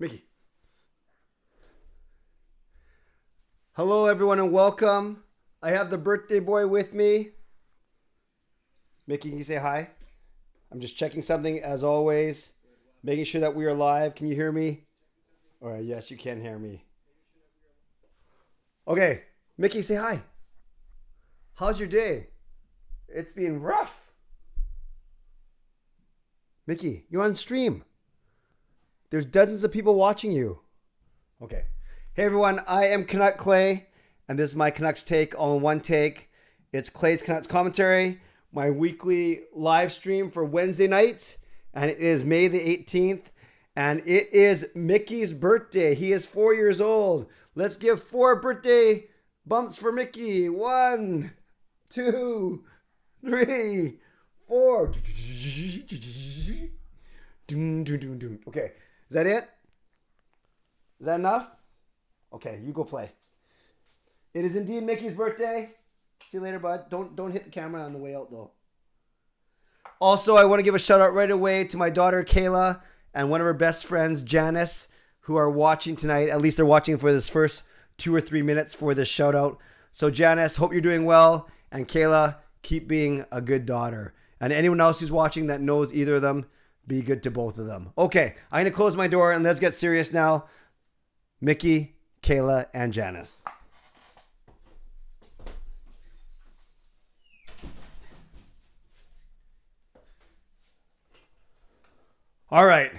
Mickey. Hello, everyone, and welcome. I have the birthday boy with me. Mickey, can you say hi? I'm just checking something as always, making sure that we are live. Can you hear me? All right, yes, you can hear me. Okay, Mickey, say hi. How's your day? It's been rough. Mickey, you're on stream. There's dozens of people watching you. Okay. Hey, everyone. I am Canuck Clay, and this is my Canucks take all in one take. It's Clay's Canucks commentary, my weekly live stream for Wednesday nights, and it is May the 18th, and it is Mickey's birthday. He is 4 years old. Let's give 4 birthday bumps for Mickey. 1, 2, 3, 4. Okay. Is that it? Is that enough? Okay, you go play. It is indeed Mickey's birthday. See you later, bud. Don't hit the camera on the way out, though. Also, I want to give a shout out right away to my daughter, Kayla, and one of her best friends, Janice, who are watching tonight. At least they're watching for this first 2 or 3 minutes for this shout out. So, Janice, hope you're doing well. And Kayla, keep being a good daughter. And anyone else who's watching that knows either of them, be good to both of them. Okay, I'm going to close my door and let's get serious now. Mickey, Kayla, and Janice. All right.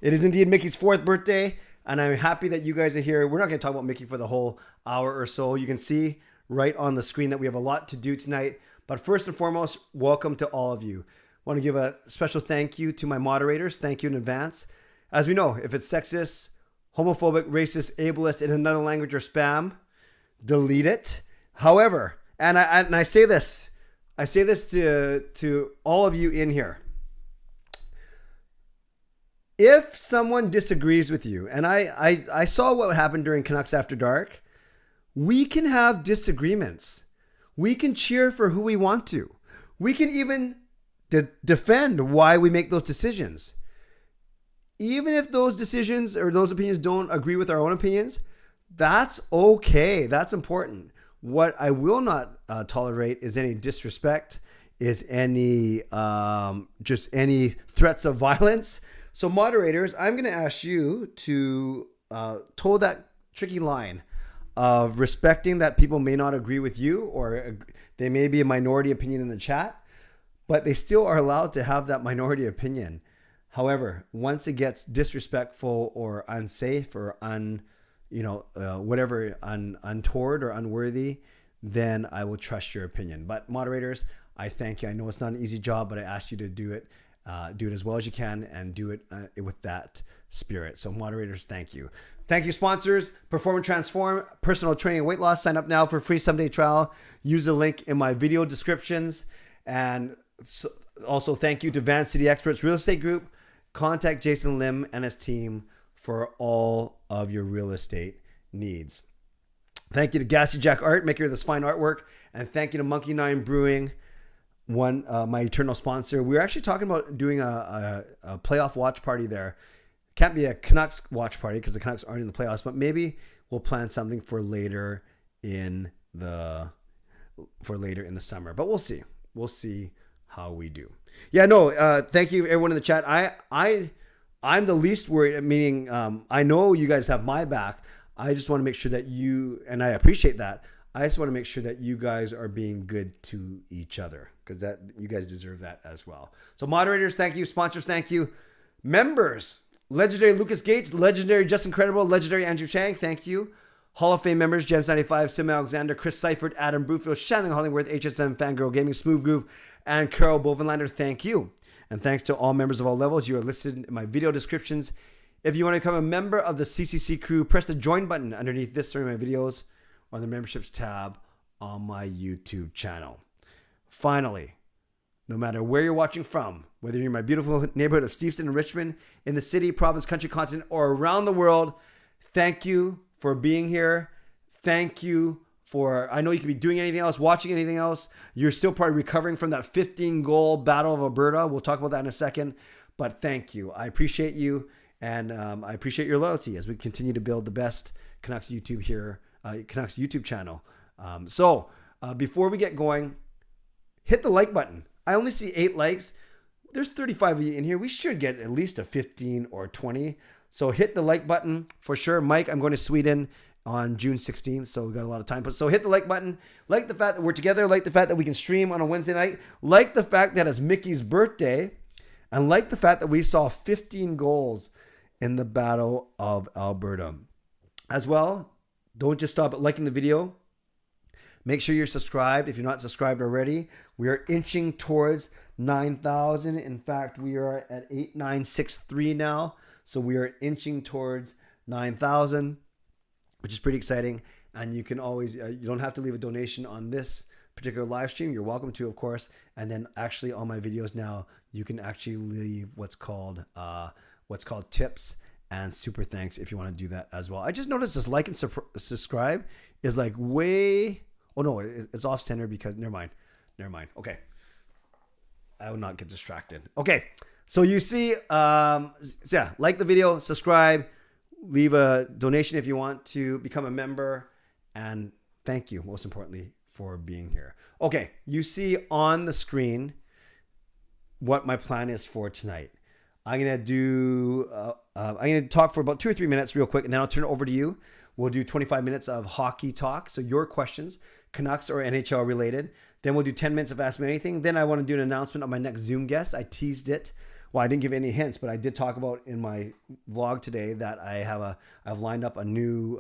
It is indeed Mickey's 4th birthday, and I'm happy that you guys are here. We're not going to talk about Mickey for the whole hour or so. You can see right on the screen that we have a lot to do tonight. But first and foremost, welcome to all of you. I want to give a special thank you to my moderators. Thank you in advance. As we know, if it's sexist, homophobic, racist, ableist, in another language, or spam, delete it. However, and I say this to all of you in here. If someone disagrees with you, and I saw what happened during Canucks After Dark, we can have disagreements. We can cheer for who we want to. We can even defend why we make those decisions. Even if those decisions or those opinions don't agree with our own opinions, that's okay. That's important. What I will not tolerate is any disrespect, is any just any threats of violence. So moderators, I'm going to ask you to toe that tricky line of respecting that people may not agree with you, or they may be a minority opinion in the chat, but they still are allowed to have that minority opinion. However, once it gets disrespectful or unsafe or untoward or unworthy, then I will trust your opinion. But moderators, I thank you. I know it's not an easy job, but I asked you to do it as well as you can, and do it with that spirit. So moderators, thank you. Thank you, sponsors. Perform and Transform, personal training and weight loss. Sign up now for a free 7-day trial. Use the link in my video descriptions. And also thank you to Van City Experts Real Estate Group. Contact Jason Lim and his team for all of your real estate needs. Thank you to Gassy Jack Art, maker of this fine artwork. And thank you to Monkey 9 Brewing, my eternal sponsor. We were actually talking about doing a playoff watch party there. Can't be a Canucks watch party because the Canucks aren't in the playoffs, but maybe we'll plan something for later in the summer. But we'll see. We'll see how we do. Yeah, no, thank you everyone in the chat. I'm the least worried, meaning I know you guys have my back. I just want to make sure that you, and I appreciate that, I just want to make sure that you guys are being good to each other, because that you guys deserve that as well. So moderators, thank you. Sponsors, thank you. Members, legendary Lucas Gates, legendary Justin Credible, legendary Andrew Chang, thank you. Hall of Fame members, Jens95, Simalexander, Chris Seifried, Adam Broomfield, Shannon Hollingworth, Hsmfangirl Gaming, Smoovegroove, and Carol Bovenlander, thank you. And thanks to all members of all levels. You are listed in my video descriptions. If you want to become a member of the CCC Crew, press the join button underneath this during my videos, or the memberships tab on my YouTube channel. Finally, no matter where you're watching from, whether you're in my beautiful neighborhood of Steveston and Richmond, in the city, province, country, continent, or around the world, thank you for being here. Thank you for, I know you could be doing anything else, watching anything else. You're still probably recovering from that 15-goal Battle of Alberta. We'll talk about that in a second. But thank you. I appreciate you. And I appreciate your loyalty as we continue to build the best Canucks YouTube here, Canucks YouTube channel. So before we get going, hit the like button. I only see 8 likes. There's 35 of you in here. We should get at least a 15 or 20. So hit the like button for sure. Mike, I'm going to Sweden on June 16th, so we've got a lot of time. But so hit the like button. Like the fact that we're together. Like the fact that we can stream on a Wednesday night. Like the fact that it's Mickey's birthday. And like the fact that we saw 15 goals in the Battle of Alberta. As well, don't just stop at liking the video. Make sure you're subscribed if you're not subscribed already. We are inching towards 9,000. In fact, we are at 8,963 now. So we are inching towards 9,000, which is pretty exciting. And you can always, you don't have to leave a donation on this particular live stream. You're welcome to, of course. And then actually on my videos now, you can actually leave what's called tips and super thanks if you want to do that as well. I just noticed this like and subscribe is like way, oh no, it's off center because, never mind. Okay. I will not get distracted. Okay. So you see, yeah, like the video, subscribe, leave a donation if you want to become a member, and thank you, most importantly, for being here. Okay, you see on the screen what my plan is for tonight. I'm gonna talk for about 2 or 3 minutes real quick, and then I'll turn it over to you. We'll do 25 minutes of hockey talk, so your questions, Canucks or NHL related. Then we'll do 10 minutes of Ask Me Anything. Then I want to do an announcement on my next Zoom guest. I teased it. Well, I didn't give any hints, but I did talk about in my vlog today that I've lined up a new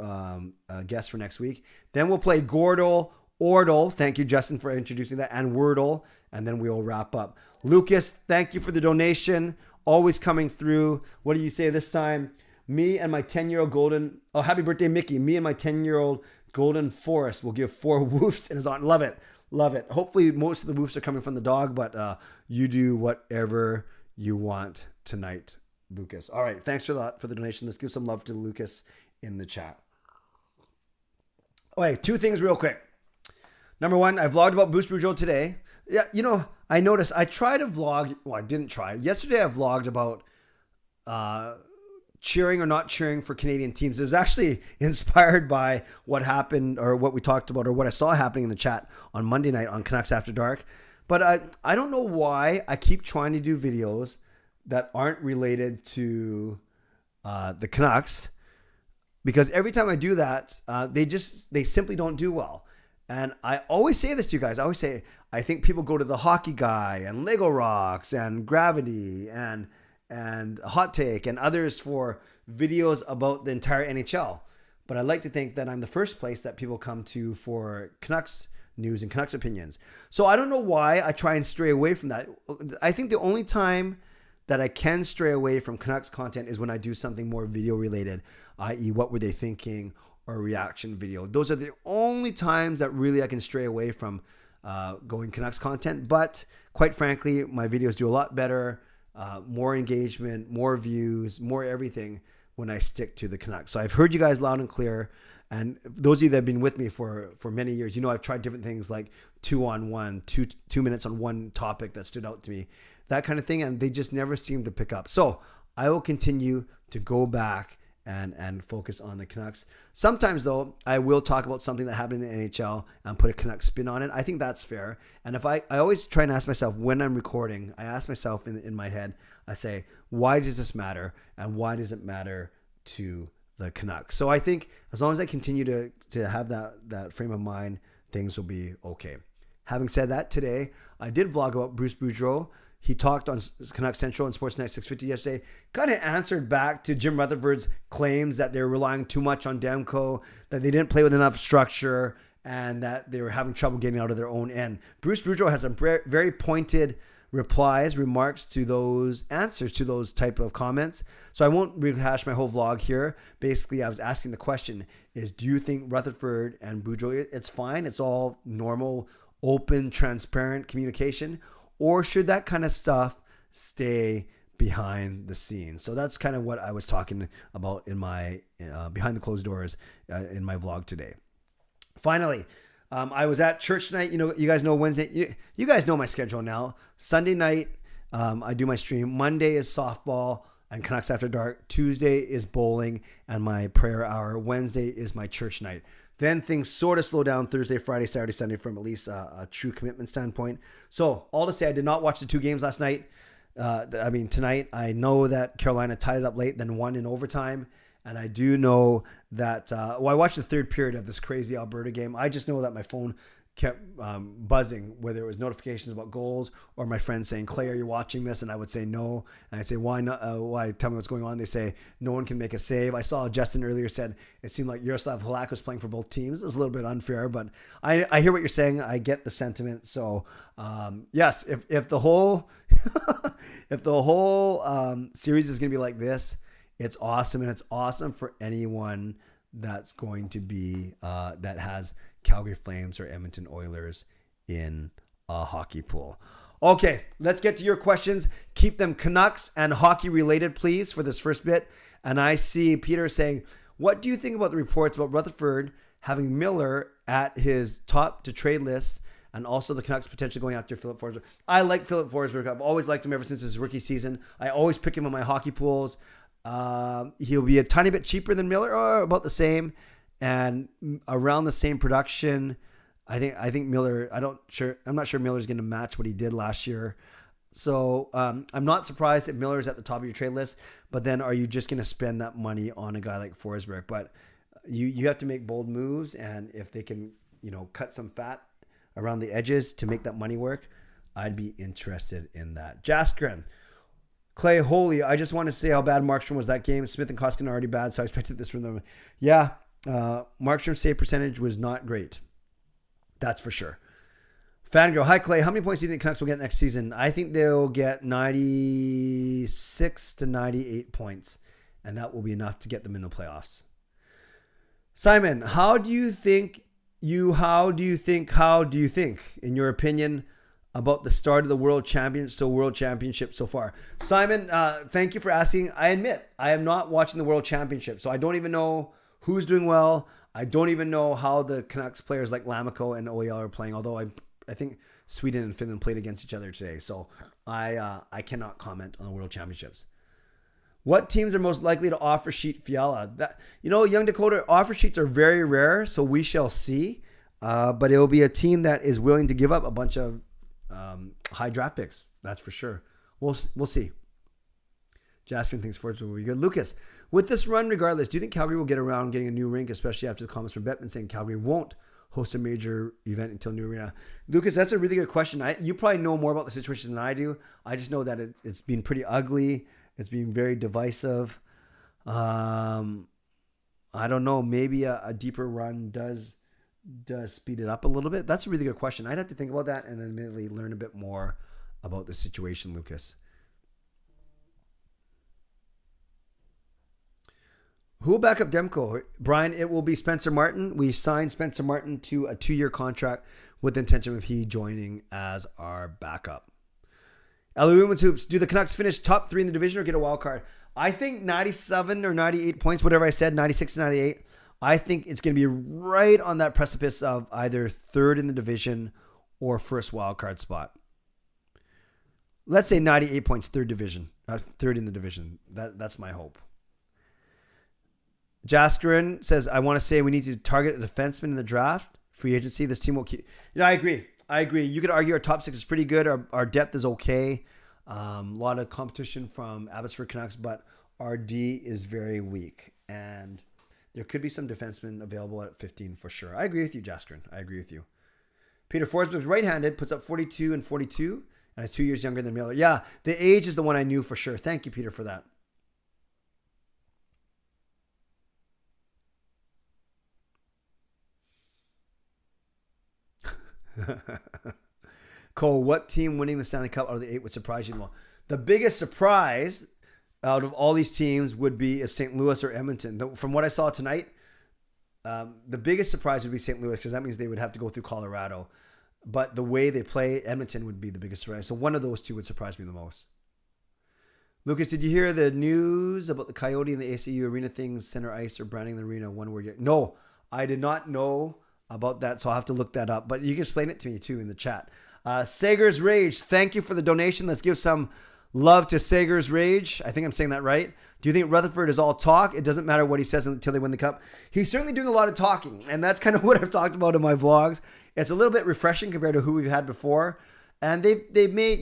guest for next week. Then we'll play Ordle. Thank you, Justin, for introducing that, and Wordle, and then we'll wrap up. Lucas, thank you for the donation. Always coming through. What do you say this time? Me and my 10-year-old golden. Oh, happy birthday, Mickey! Me and my 10-year-old golden forest will give 4 woofs and his aunt. Love it. Hopefully, most of the woofs are coming from the dog, but you do whatever you want tonight, Lucas. All right, thanks for the donation. Let's give some love to Lucas in the chat. Okay, 2 things real quick. Number 1, I vlogged about Bruce Boudreau today. Yeah, I noticed I tried to vlog. Well, I didn't try. Yesterday, I vlogged about cheering or not cheering for Canadian teams. It was actually inspired by what happened or what we talked about or what I saw happening in the chat on Monday night on Canucks After Dark. But I don't know why I keep trying to do videos that aren't related to the Canucks, because every time I do that, they simply don't do well. And I always say this to you guys. I always say, I think people go to the Hockey Guy and Lego Rocks and Gravity and Hot Take and others for videos about the entire NHL. But I like to think that I'm the first place that people come to for Canucks news and Canucks opinions. So I don't know why I try and stray away from that. I think the only time that I can stray away from Canucks content is when I do something more video related, i.e. what were they thinking, or reaction video. Those are the only times that really I can stray away from going Canucks content. But quite frankly, my videos do a lot better, more engagement, more views, more everything when I stick to the Canucks. So I've heard you guys loud and clear. And those of you that have been with me for many years, I've tried different things like 2-on-1, 2 minutes on one topic that stood out to me, that kind of thing. And they just never seem to pick up. So I will continue to go back and focus on the Canucks. Sometimes, though, I will talk about something that happened in the NHL and put a Canucks spin on it. I think that's fair. And if I always try and ask myself when I'm recording, I ask myself in my head, I say, why does this matter? And why does it matter to the Canucks? So I think as long as I continue to have that frame of mind, things will be okay. Having said that, today I did vlog about Bruce Boudreau. He talked on Canucks Central and Sportsnet 650 yesterday, kind of answered back to Jim Rutherford's claims that they were relying too much on Demko, that they didn't play with enough structure, and that they were having trouble getting out of their own end. Bruce Boudreau has some very pointed remarks to those answers to those type of comments. So I won't rehash my whole vlog here. Basically, I was asking the question is, do you think Rutherford and Boudreau, it's fine, it's all normal, open, transparent communication? Or should that kind of stuff stay behind the scenes? So that's kind of what I was talking about in my behind the closed doors in my vlog today. Finally, I was at church tonight. You guys know Wednesday. You guys know my schedule now. Sunday night, I do my stream. Monday is softball. and Canucks After Dark. Tuesday is bowling and my prayer hour. Wednesday is my church night. Then things sort of slow down Thursday, Friday, Saturday, Sunday from at least a true commitment standpoint. So all to say, I did not watch the 2 games last night. Tonight, I know that Carolina tied it up late, then won in overtime. And I do know that, I watched the 3rd period of this crazy Alberta game. I just know that my phone kept buzzing, whether it was notifications about goals or my friends saying, Clay, are you watching this? And I would say no. And I'd say, why not? Why? Tell me what's going on. They say, no one can make a save. I saw Justin earlier said it seemed like Yaroslav Halak was playing for both teams. It was a little bit unfair, but I hear what you're saying. I get the sentiment. So yes, if the whole if the whole series is going to be like this, it's awesome. And it's awesome for anyone that's going to be that has Calgary Flames or Edmonton Oilers in a hockey pool. Okay, let's get to your questions. Keep them Canucks and hockey related, please, for this first bit. And I see Peter saying, what do you think about the reports about Rutherford having Miller at his top to trade list and also the Canucks potentially going after Philip Forsberg? I like Philip Forsberg. I've always liked him ever since his rookie season. I always pick him in my hockey pools. He'll be a tiny bit cheaper than Miller, or about the same, and around the same production. I think Miller. I'm not sure Miller's going to match what he did last year. So I'm not surprised if Miller's at the top of your trade list. But then, are you just going to spend that money on a guy like Forsberg? But you have to make bold moves, and if they can, cut some fat around the edges to make that money work, I'd be interested in that. Jaskrin. Clay, holy, I just want to say how bad Markstrom was that game. Smith and Koskinen are already bad, so I expected this from them. Yeah, Markstrom's save percentage was not great. That's for sure. Fangirl, hi Clay, how many points do you think Canucks will get next season? I think they'll get 96 to 98 points, and that will be enough to get them in the playoffs. Simon, how do you think, in your opinion, about the start of the World Championship so far? Simon, thank you for asking. I admit I am not watching the World Championship, so I don't even know who's doing well. I don't even know how the Canucks players like Lammikko and OEL are playing, although I think Sweden and Finland played against each other today, so I cannot comment on the World Championships. What teams are most likely to offer sheet Fiala? Young Dakota, offer sheets are very rare, so we shall see. But it will be a team that is willing to give up a bunch of high draft picks. That's for sure. We'll see. Jaskin thinks Fords will be good. Lucas, with this run, regardless, do you think Calgary will get around getting a new rink, especially after the comments from Bettman saying Calgary won't host a major event until new arena? Lucas, that's a really good question. You probably know more about the situation than I do. I just know that it's been pretty ugly. It's been very divisive. I don't know. Maybe a deeper run does speed it up a little bit. That's a really good question. I'd have to think about that and admittedly learn a bit more about the situation, Lucas. Who will back up Demko? Brian, it will be Spencer Martin. We signed Spencer Martin to a 2-year contract with the intention of he joining as our backup. Ellie Women's Hoops, do the Canucks finish top 3 in the division or get a wild card? I think 97 or 98 points, whatever I said, 96 to 98. I think it's going to be right on that precipice of either 3rd in the division or first wild card spot. Let's say 98 points, 3rd in the division. That's my hope. Jaskrin says, I want to say we need to target a defenseman in the draft. Free agency. This team will keep. I agree. You could argue our top 6 is pretty good. Our depth is okay. A lot of competition from Abbotsford Canucks, but our D is very weak. And there could be some defensemen available at 15 for sure. I agree with you, Jaskrin. I agree with you. Peter Forsberg's right-handed, puts up 42 and 42, and is 2 years younger than Miller. Yeah, the age is the one I knew for sure. Thank you, Peter, for that. Cole, what team winning the Stanley Cup out of the 8 would surprise you the most? The biggest surprise out of all these teams would be if St. Louis or Edmonton. From what I saw tonight, the biggest surprise would be St. Louis because that means they would have to go through Colorado. But the way they play, Edmonton would be the biggest surprise. So one of those two would surprise me the most. Lucas, did you hear the news about the Coyote and the ACU arena things, center ice or branding the arena? One word. No, I did not know about that, so I'll have to look that up. But you can explain it to me too in the chat. Sager's Rage, thank you for the donation. Let's give some Love to Sager's Rage. I think I'm saying that right. Do you think Rutherford is all talk? It doesn't matter what he says until they win the cup. He's certainly doing a lot of talking, and that's kind of what I've talked about in my vlogs. It's a little bit refreshing compared to who we've had before. And they've made,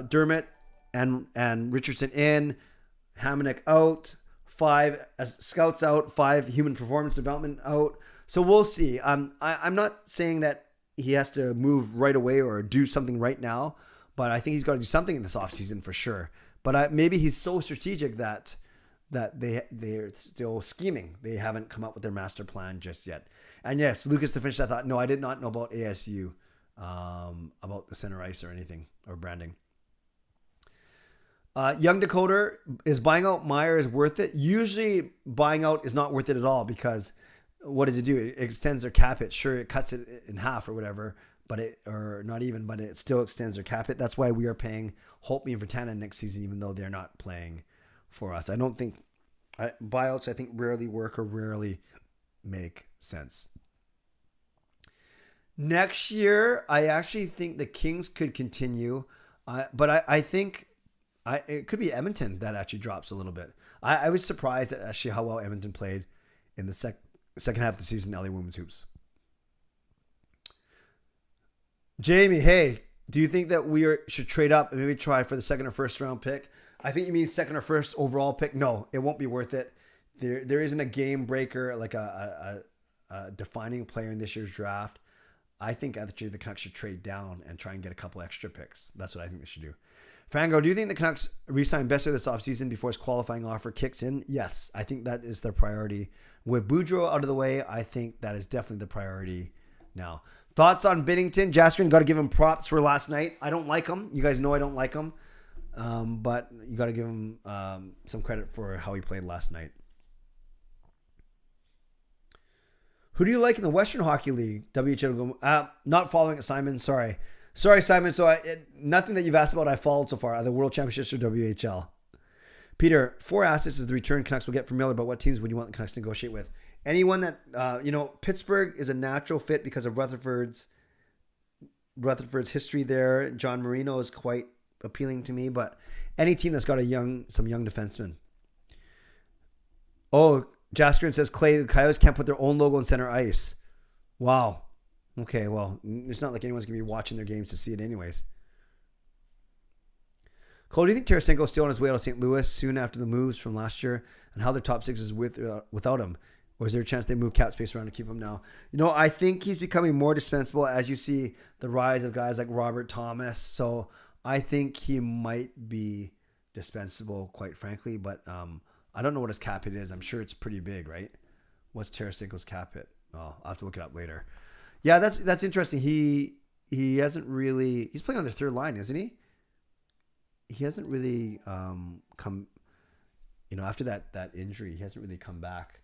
Dermott and Richardson in, Hamonic out, 5 scouts out, 5 human performance development out. So we'll see. I'm not saying that he has to move right away or do something right now, but I think he's got to do something in this offseason for sure. But maybe he's so strategic that they're still scheming. They haven't come up with their master plan just yet. And yes, Lucas, to finish that thought, no, I did not know about ASU, about the center ice or anything, or branding. Young Dakota, is buying out Myers worth it? Usually buying out is not worth it at all, because what does it do? It extends their cap hit. Sure, it cuts it in half or whatever, but it still extends their cap hit. That's why we are paying Holtby and Vertanen next season, even though they're not playing for us. I don't think buyouts, I think, rarely work or rarely make sense. Next year, I actually think the Kings could continue, but I think it could be Edmonton that actually drops a little bit. I was surprised at actually how well Edmonton played in the second half of the season, LA Women's Hoops. Jamie, hey, do you think that we should trade up and maybe try for the second or first round pick? I think you mean second or first overall pick. No, it won't be worth it. There isn't a game breaker, like a defining player in this year's draft. I think actually the Canucks should trade down and try and get a couple extra picks. That's what I think they should do. Fango, do you think the Canucks re-sign Besser this offseason before his qualifying offer kicks in? Yes, I think that is their priority. With Boudreau out of the way, I think that is definitely the priority now. Thoughts on Binnington? Jaskrin, got to give him props for last night. I don't like him. You guys know I don't like him. But you got to give him some credit for how he played last night. Who do you like in the Western Hockey League? WHL. Not following it, Simon. Sorry, Simon. So nothing that you've asked about I followed so far. Are the World Championships or WHL? Peter, 4 assets is the return Canucks will get from Miller, but what teams would you want the Canucks to negotiate with? Anyone that, Pittsburgh is a natural fit because of Rutherford's history there. John Marino is quite appealing to me, but any team that's got some young defensemen. Oh, Jaskrin says the Coyotes can't put their own logo on center ice. Wow. Okay, well, it's not like anyone's going to be watching their games to see it anyways. Cole, do you think Tarasenko is still on his way out of St. Louis soon after the moves from last year, and how their top 6 is without him? Or is there a chance they move cap space around to keep him now? I think he's becoming more dispensable as you see the rise of guys like Robert Thomas. So I think he might be dispensable, quite frankly. But I don't know what his cap hit is. I'm sure it's pretty big, right? What's Tarasenko's cap hit? Oh, I'll have to look it up later. Yeah, that's interesting. He hasn't really... He's playing on the third line, isn't he? He hasn't really come... after that injury, he hasn't really come back.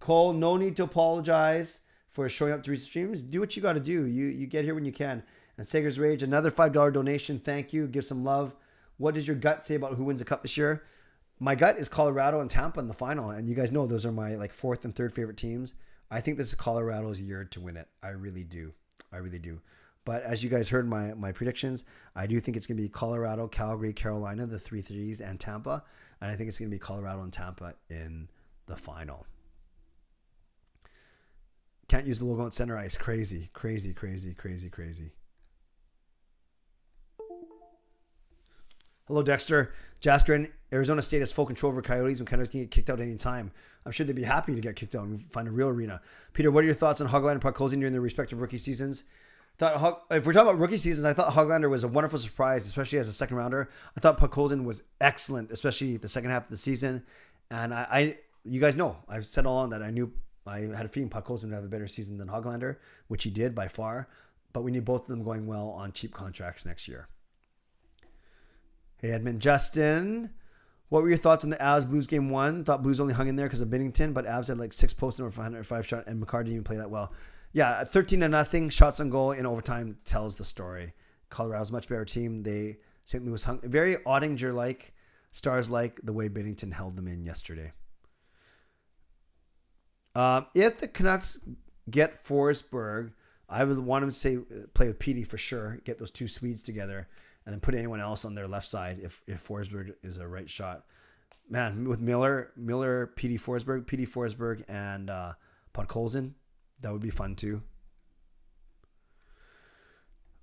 Cole, no need to apologize for showing up to recent streams. Do what you got to do. You get here when you can. And Sager's Rage, another $5 donation. Thank you. Give some love. What does your gut say about who wins the cup this year? My gut is Colorado and Tampa in the final. And you guys know those are my 4th and 3rd favorite teams. I think this is Colorado's year to win it. I really do. But as you guys heard my predictions, I do think it's going to be Colorado, Calgary, Carolina, the 3 threes, and Tampa. And I think it's going to be Colorado and Tampa in the final. Can't use the logo on center ice. Crazy. Hello, Dexter. Jaskrin, Arizona State has full control over Coyotes when Canucks can get kicked out any time. I'm sure they'd be happy to get kicked out and find a real arena. Peter, what are your thoughts on Hoglander and Podkolzin during their respective rookie seasons? If we're talking about rookie seasons, I thought Hoglander was a wonderful surprise, especially as a second rounder. I thought Podkolzin was excellent, especially the second half of the season. And you guys know, I've said all along that I had a feeling Podkolzin would have a better season than Hoglander, which he did by far. But we need both of them going well on cheap contracts next year. Hey, Edmund. Justin, what were your thoughts on the Avs Blues game 1? Thought Blues only hung in there because of Binnington, but Avs had 6 posts over 505 shot, and McCarr didn't even play that well. Yeah, 13-0 shots on goal in overtime tells the story. Colorado's a much better team. St. Louis hung very Ottinger-like, Stars-like the way Binnington held them in yesterday. If the Canucks get Forsberg, I would want him to play with Petey for sure. Get those 2 Swedes together and then put anyone else on their left side if Forsberg is a right shot. Man, with Miller, PD Forsberg, and Podkolzin, that would be fun too.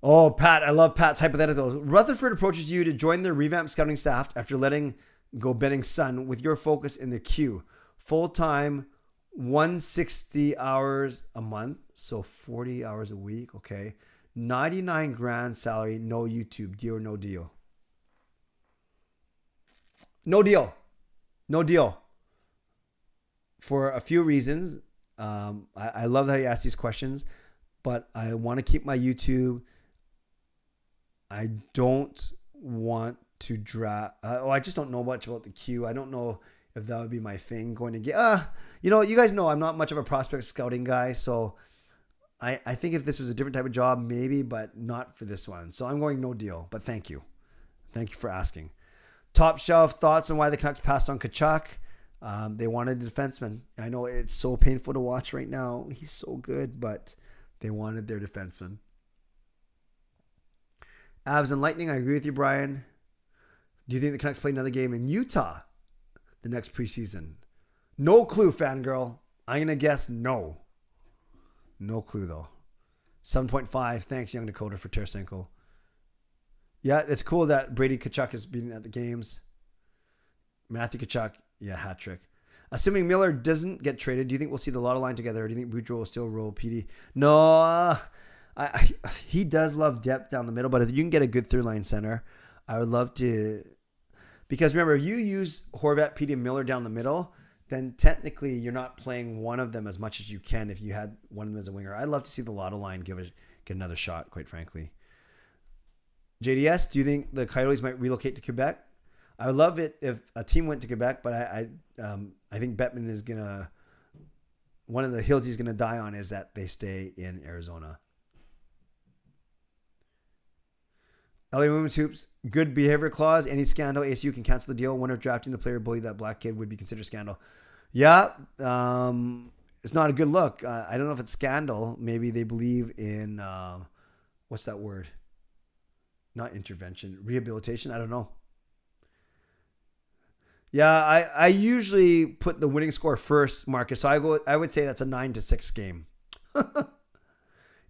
Oh, Pat, I love Pat's hypothetical. Rutherford approaches you to join their revamped scouting staff after letting go Benning's son with your focus in the queue. Full-time, 160 hours a month, so 40 hours a week, okay. 99 grand salary, no YouTube, deal or no deal? No deal. No deal. For a few reasons. I love how you ask these questions, but I want to keep my YouTube. I don't want to draft. I just don't know much about the queue. I don't know if that would be my thing going to get. You guys know I'm not much of a prospect scouting guy, so I think if this was a different type of job, maybe, but not for this one. So I'm going no deal, but thank you. Thank you for asking. Top shelf thoughts on why the Canucks passed on Tkachuk. They wanted a defenseman. I know it's so painful to watch right now. He's so good, but they wanted their defenseman. Avs and Lightning, I agree with you, Brian. Do you think the Canucks play another game in Utah the next preseason? No clue, fangirl. I'm going to guess no. No clue, though. 7.5. Thanks, Young Dakota, for Tarasenko. Yeah, it's cool that Brady Tkachuk has been at the games. Matthew Tkachuk, yeah, hat trick. Assuming Miller doesn't get traded, do you think we'll see the Lotto line together, or do you think Boudreaux will still roll PD? No, he does love depth down the middle, but if you can get a good third line center, I would love to. Because remember, if you use Horvat, PD, and Miller down the middle, then technically you're not playing one of them as much as you can if you had one of them as a winger. I'd love to see the Lotto line get another shot, quite frankly. JDS, do you think the Coyotes might relocate to Quebec? I would love it if a team went to Quebec, but I think Bettman is gonna. One of the hills he's gonna die on is that they stay in Arizona. LA Women's Hoops, good behavior clause. Any scandal, ASU can cancel the deal. Winner drafting the player bully that black kid would be considered scandal. Yeah, it's not a good look. I don't know if it's scandal. Maybe they believe in what's that word? Not intervention, rehabilitation. I don't know. Yeah, I usually put the winning score first, Marcus. So I would say that's a 9-6 game.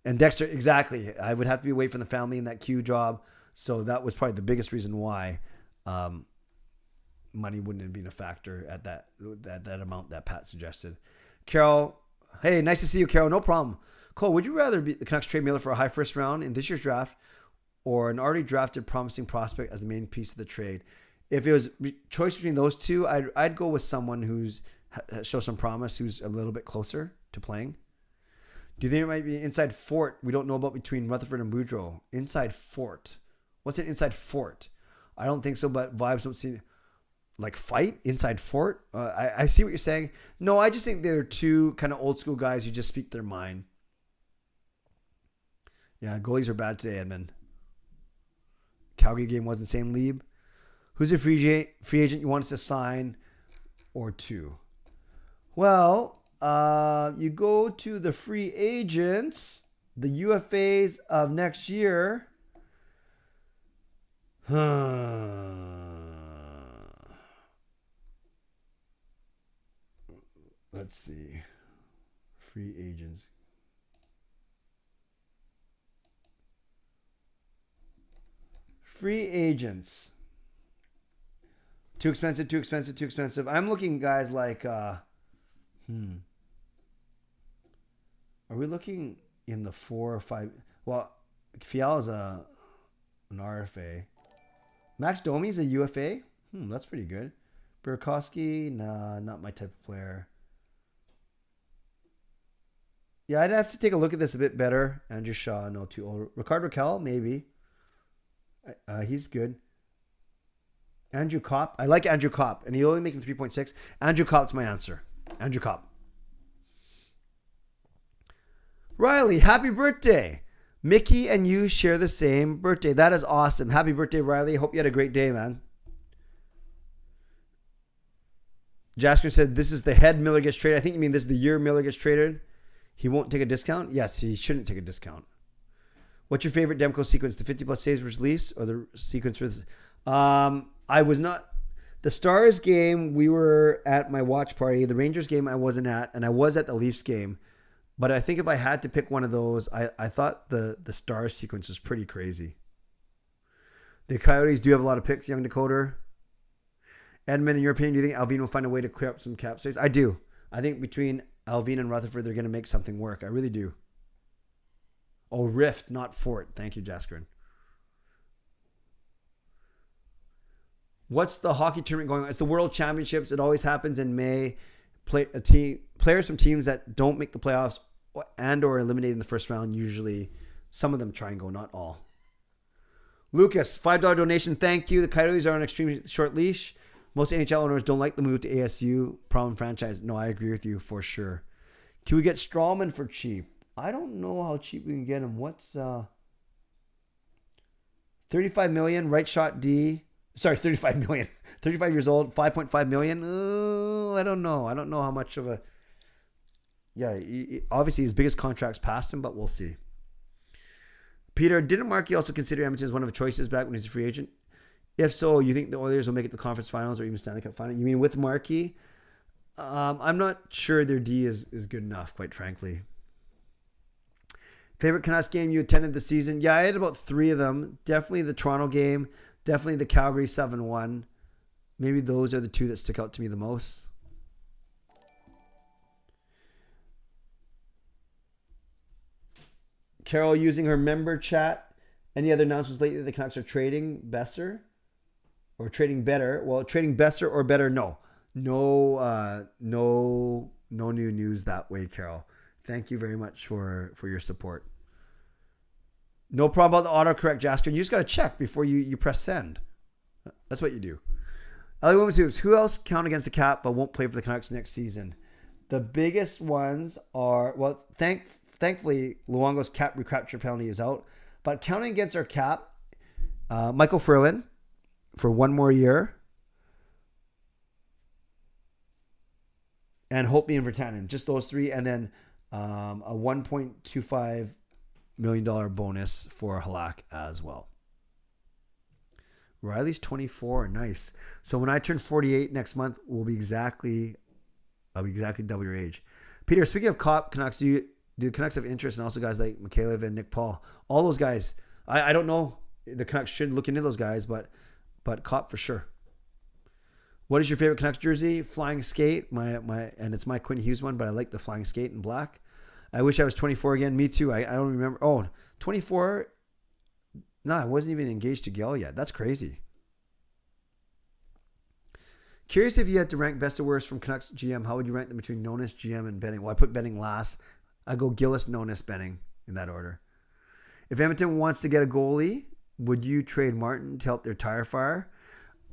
And Dexter, exactly. I would have to be away from the family in that Q job. So that was probably the biggest reason why money wouldn't have been a factor at that amount that Pat suggested. Carol, hey, nice to see you, Carol. No problem. Cole, would you rather the Canucks trade Miller for a high first round in this year's draft or an already drafted promising prospect as the main piece of the trade? If it was choice between those two, I'd go with someone who's shows some promise, who's a little bit closer to playing. Do you think it might be inside fort we don't know about between Rutherford and Boudreaux? Inside fort. What's an inside fort? I don't think so, but vibes don't seem like fight inside fort. I see what you're saying. No, I just think they're two kind of old school guys who just speak their mind. Yeah, goalies are bad today, Edmund. Calgary game was insane. Lieb. Who's a free agent you want us to sign or two? Well, you go to the free agents, the UFAs of next year. Let's see. Free agents. Free agents. Too expensive. I'm looking guys like are we looking in the 4 or 5? Well, Fiala's an RFA. Max Domi's a UFA. That's pretty good. Burakovsky, nah, not my type of player. Yeah, I'd have to take a look at this a bit better. Andrew Shaw, no, too old. Rickard Rakell, maybe. He's good. Andrew Kopp. I like Andrew Kopp, and he only making 3.6. Andrew Kopp's my answer. Andrew Kopp. Riley, happy birthday. Mickey and you share the same birthday. That is awesome. Happy birthday, Riley. Hope you had a great day, man. Jasker said this is the head Miller gets traded. I think you mean this is the year Miller gets traded. He won't take a discount? Yes, he shouldn't take a discount. What's your favorite Demko sequence? The 50+ saves versus Leafs or the sequence versus... I was not... The Stars game, we were at my watch party. The Rangers game I wasn't at, and I was at the Leafs game. But I think if I had to pick one of those, I thought the Stars sequence was pretty crazy. The Coyotes do have a lot of picks, young Decoder. Edmund, in your opinion, do you think Alvin will find a way to clear up some cap space? I do. I think between Alvin and Rutherford, they're going to make something work. I really do. Oh, Rift, not Fort. Thank you, Jaskrin. What's the hockey tournament going on? It's the World Championships. It always happens in May. Players from teams that don't make the playoffs and or eliminated in the first round, usually some of them try and go, not all. Lucas, $5 donation. Thank you. The Coyotes are on an extremely short leash. Most NHL owners don't like the move to ASU. Problem franchise. No, I agree with you for sure. Can we get Strawman for cheap? I don't know how cheap we can get him. What's $35 million, right shot D. Sorry, $35 million. 35 years old, $5.5 million. I don't know. I don't know how much of a... Yeah, obviously his biggest contract's past him, but we'll see. Peter, didn't Markey also consider Edmonton as one of the choices back when he's a free agent? If so, you think the Oilers will make it to the conference finals or even Stanley Cup final? You mean with Markey? I'm not sure their D is good enough, quite frankly. Favorite Canucks game you attended this season? Yeah, I had about 3 of them. Definitely the Toronto game. Definitely the Calgary 7-1. Maybe those are the 2 that stick out to me the most. Carol using her member chat. Any other announcements lately that the Canucks are trading Besser? Or trading better? Well, trading Besser or better, no. No new news that way, Carol. Thank you very much for your support. No problem about the autocorrect, Jasker. You just got to check before you press send. That's what you do. Ellie Women's Hoops. Who else count against the cap but won't play for the Canucks next season? The biggest ones are, well, thankfully, Luongo's cap recapture penalty is out. But counting against our cap, Michael Ferland for 1 more year. And Holtby and Virtanen. Just those 3. And then a $1.25 million bonus for Halak as well. Riley's 24. Nice. So when I turn 48 next month, I'll be exactly double your age. Peter, speaking of Canucks, do Canucks have interest in also guys like Mikhailov and Nick Paul? All those guys. I don't know. The Canucks should look into those guys, but Cop for sure. What is your favorite Canucks jersey? Flying Skate. And it's my Quinn Hughes one, but I like the Flying Skate in black. I wish I was 24 again. Me too. I don't remember. Oh, 24. No, I wasn't even engaged to Gail yet. That's crazy. Curious if you had to rank best or worst from Canucks GM, how would you rank them between Nonis, GM, and Benning? Well, I put Benning last. I go Gillis, Nonis, Benning in that order. If Edmonton wants to get a goalie, would you trade Martin to help their tire fire?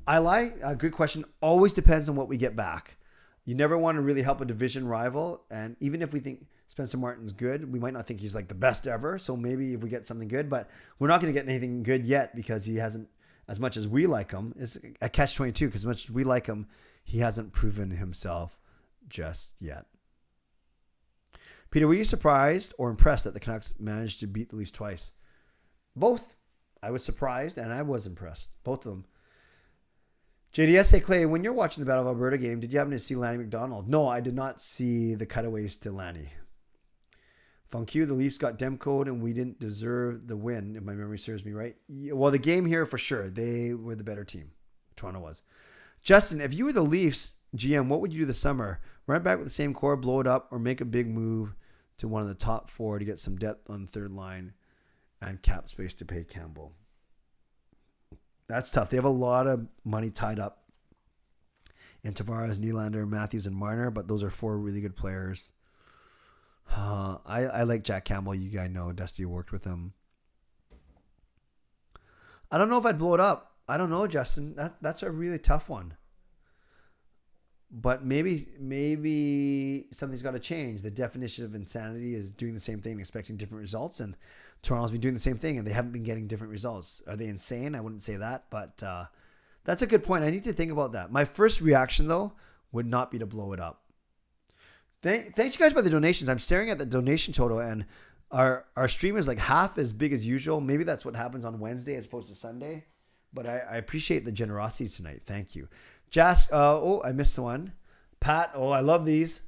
A good question. Always depends on what we get back. You never want to really help a division rival. And even if we think Spencer Martin's good, we might not think he's like the best ever. So maybe if we get something good, but we're not going to get anything good yet because he hasn't, as much as we like him, it's a catch-22 because as much as we like him, he hasn't proven himself just yet. Peter, were you surprised or impressed that the Canucks managed to beat the Leafs twice? Both. I was surprised and I was impressed. Both of them. JDS, say Clay, when you're watching the Battle of Alberta game, did you happen to see Lanny McDonald? No, I did not see the cutaways to Lanny. Funkyu, the Leafs got Demcode and we didn't deserve the win, if my memory serves me right. Well, the game here for sure, they were the better team. Toronto was. Justin, if you were the Leafs GM, what would you do this summer? Run back with the same core, blow it up, or make a big move to one of the top 4 to get some depth on the third line and cap space to pay Campbell? That's tough. They have a lot of money tied up in Tavares, Nylander, Matthews, and Marner, but those are 4 really good players. I like Jack Campbell. You guys know Dusty worked with him. I don't know if I'd blow it up. I don't know, Justin. That's a really tough one. But maybe something's got to change. The definition of insanity is doing the same thing and expecting different results. And Toronto's been doing the same thing and they haven't been getting different results. Are they insane? I wouldn't say that, but that's a good point. I need to think about that. My first reaction, though, would not be to blow it up. Thanks you guys for the donations. I'm staring at the donation total and Our stream is like half as big as usual. Maybe that's what happens on Wednesday as opposed to Sunday. But I appreciate the generosity tonight. Thank you. I missed one. Pat, I love these.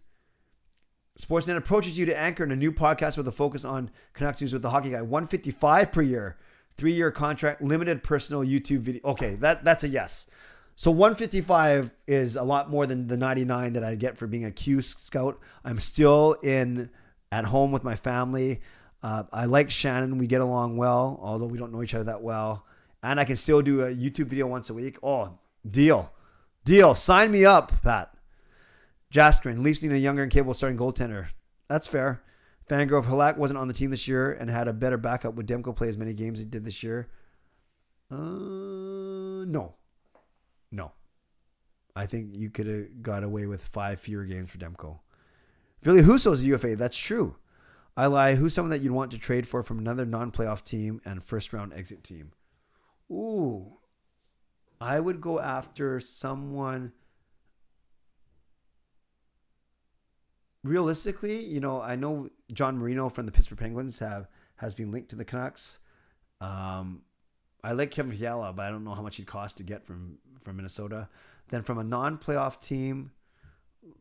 Sportsnet approaches you to anchor in a new podcast with a focus on Canucks news with the hockey guy. $155 per year, 3-year contract, limited personal YouTube video. Okay, that's a yes. So $155 is a lot more than the $99 that I get for being a Q scout. I'm still at home with my family. I like Shannon. We get along well, although we don't know each other that well. And I can still do a YouTube video once a week. Oh, deal. Sign me up, Pat. Jaskrin, Leafs need a younger and capable starting goaltender. That's fair. Fangirl Halak wasn't on the team this year and had a better backup. Would Demko play as many games as he did this year? No. I think you could have got away with 5 fewer games for Demko. Billy Husso's a UFA. That's true. I lie. Who's someone that you'd want to trade for from another non-playoff team and first-round exit team? Ooh. I would go after someone... Realistically, I know John Marino from the Pittsburgh Penguins has been linked to the Canucks. I like Kevin Fiala, but I don't know how much he'd cost to get from Minnesota. Then from a non-playoff team,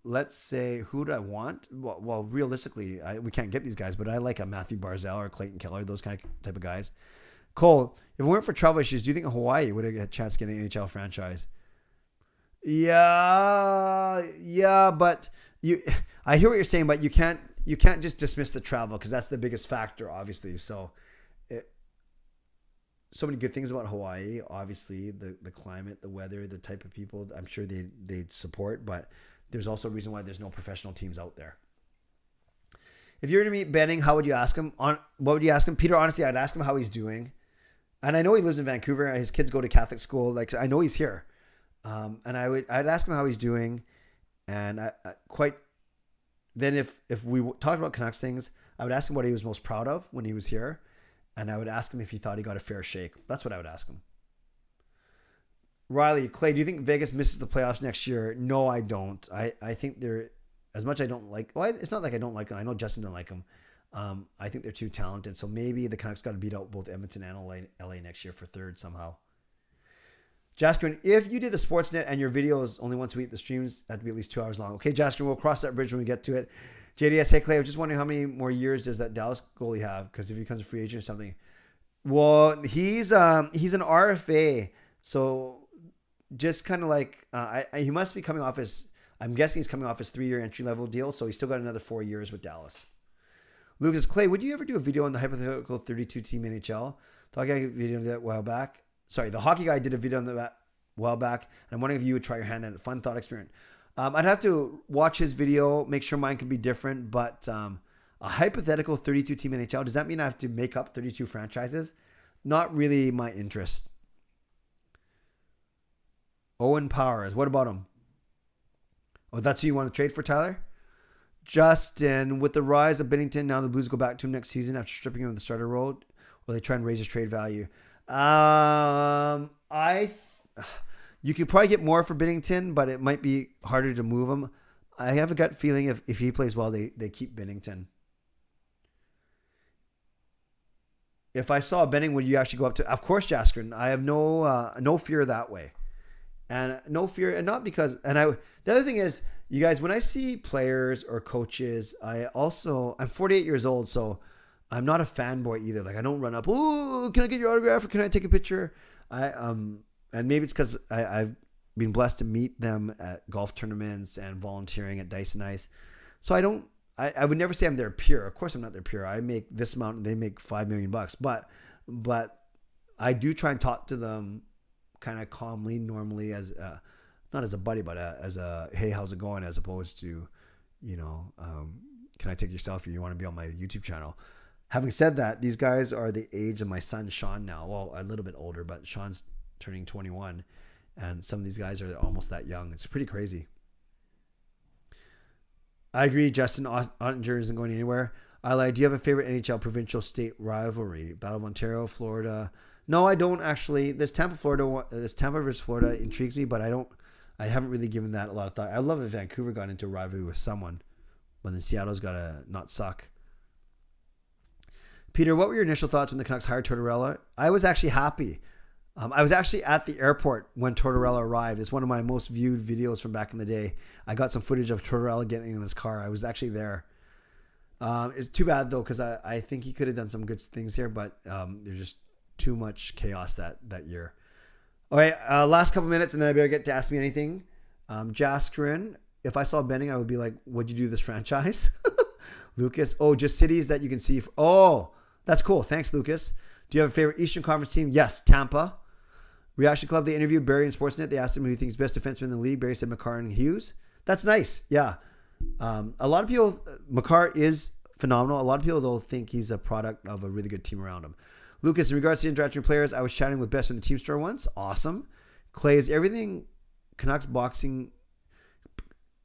let's say, who do I want? Well, realistically, we can't get these guys, but I like a Matthew Barzal or Clayton Keller, those kind of type of guys. Cole, if it weren't for travel issues, do you think Hawaii would have had a chance to get an NHL franchise? Yeah, but I hear what you're saying, but you can't just dismiss the travel because that's the biggest factor, obviously. So many good things about Hawaii. Obviously, the climate, the weather, the type of people. I'm sure they'd support, but there's also a reason why there's no professional teams out there. If you were to meet Benning, how would you ask him? What would you ask him, Peter? Honestly, I'd ask him how he's doing, and I know he lives in Vancouver. His kids go to Catholic school. Like I know he's here, and I'd ask him how he's doing, and Then if we talked about Canucks things, I would ask him what he was most proud of when he was here. And I would ask him if he thought he got a fair shake. That's what I would ask him. Riley, Clay, do you think Vegas misses the playoffs next year? No, I don't. I think they're, as much I don't like, it's not like I don't like them. I know Justin didn't like them. I think they're too talented. So maybe the Canucks got to beat out both Edmonton and LA next year for third somehow. Jaskrin, if you did the Sportsnet and your videos only once a week, the streams have to be at least 2 hours long. Okay, Jaskrin, we'll cross that bridge when we get to it. JDS, hey Clay, I was just wondering how many more years does that Dallas goalie have? Because if he becomes a free agent or something. Well, he's an RFA. So just kind of like, he must be coming off I'm guessing he's coming off his 3-year entry-level deal. So he's still got another 4 years with Dallas. Lucas, Clay, would you ever do a video on the hypothetical 32-team NHL? The hockey guy video that a while back. Sorry, the hockey guy did a video on that a while back. And I'm wondering if you would try your hand at it. Fun thought experiment. I'd have to watch his video, make sure mine could be different. But a hypothetical 32-team NHL, does that mean I have to make up 32 franchises? Not really my interest. Owen Powers, what about him? Oh, that's who you want to trade for, Tyler? Justin, with the rise of Binnington, now the Blues go back to him next season after stripping him of the starter role. Will they try and raise his trade value? You could probably get more for Binnington, but it might be harder to move him. I have a gut feeling if he plays well, they keep Binnington. If I saw Benning, would you actually go up to? Of course, Jaskrin. I have no fear that way, and no fear, and not because. And the other thing is, you guys, when I see players or coaches, I'm 48 years old, so I'm not a fanboy either. Like I don't run up, oh, can I get your autograph or can I take a picture? And maybe it's because I've been blessed to meet them at golf tournaments and volunteering at Dice and Ice. So I would never say I'm their peer. Of course I'm not their peer. I make this amount and they make $5 million. But I do try and talk to them kind of calmly, normally as not as a buddy, but as a, hey, how's it going? As opposed to, can I take your selfie? You want to be on my YouTube channel? Having said that, these guys are the age of my son, Sean, now. Well, a little bit older, but Sean's turning 21. And some of these guys are almost that young. It's pretty crazy. I agree. Justin Ottinger isn't going anywhere. Do you have a favorite NHL provincial state rivalry? Battle of Ontario, Florida? No, I don't actually. This Tampa versus Florida intrigues me, but I haven't really given that a lot of thought. I love if Vancouver got into a rivalry with someone when the Seattle's got to not suck. Peter, what were your initial thoughts when the Canucks hired Tortorella? I was actually happy. I was actually at the airport when Tortorella arrived. It's one of my most viewed videos from back in the day. I got some footage of Tortorella getting in his car. I was actually there. It's too bad, though, because I think he could have done some good things here, but there's just too much chaos that year. All right, last couple minutes, and then I better get to Ask Me Anything. Jaskrin, if I saw Benning, I would be like, what'd you do to this franchise? Lucas, just cities that you can see. That's cool. Thanks, Lucas. Do you have a favorite Eastern Conference team? Yes, Tampa. Reaction Club, they interviewed Barry in Sportsnet. They asked him who he thinks best defenseman in the league. Barry said Makar and Hughes. That's nice. Yeah. A lot of people, Makar is phenomenal. A lot of people, though, think he's a product of a really good team around him. Lucas, in regards to interacting with players, I was chatting with Besser in the team store once. Awesome. Clay, is everything Canucks boxing?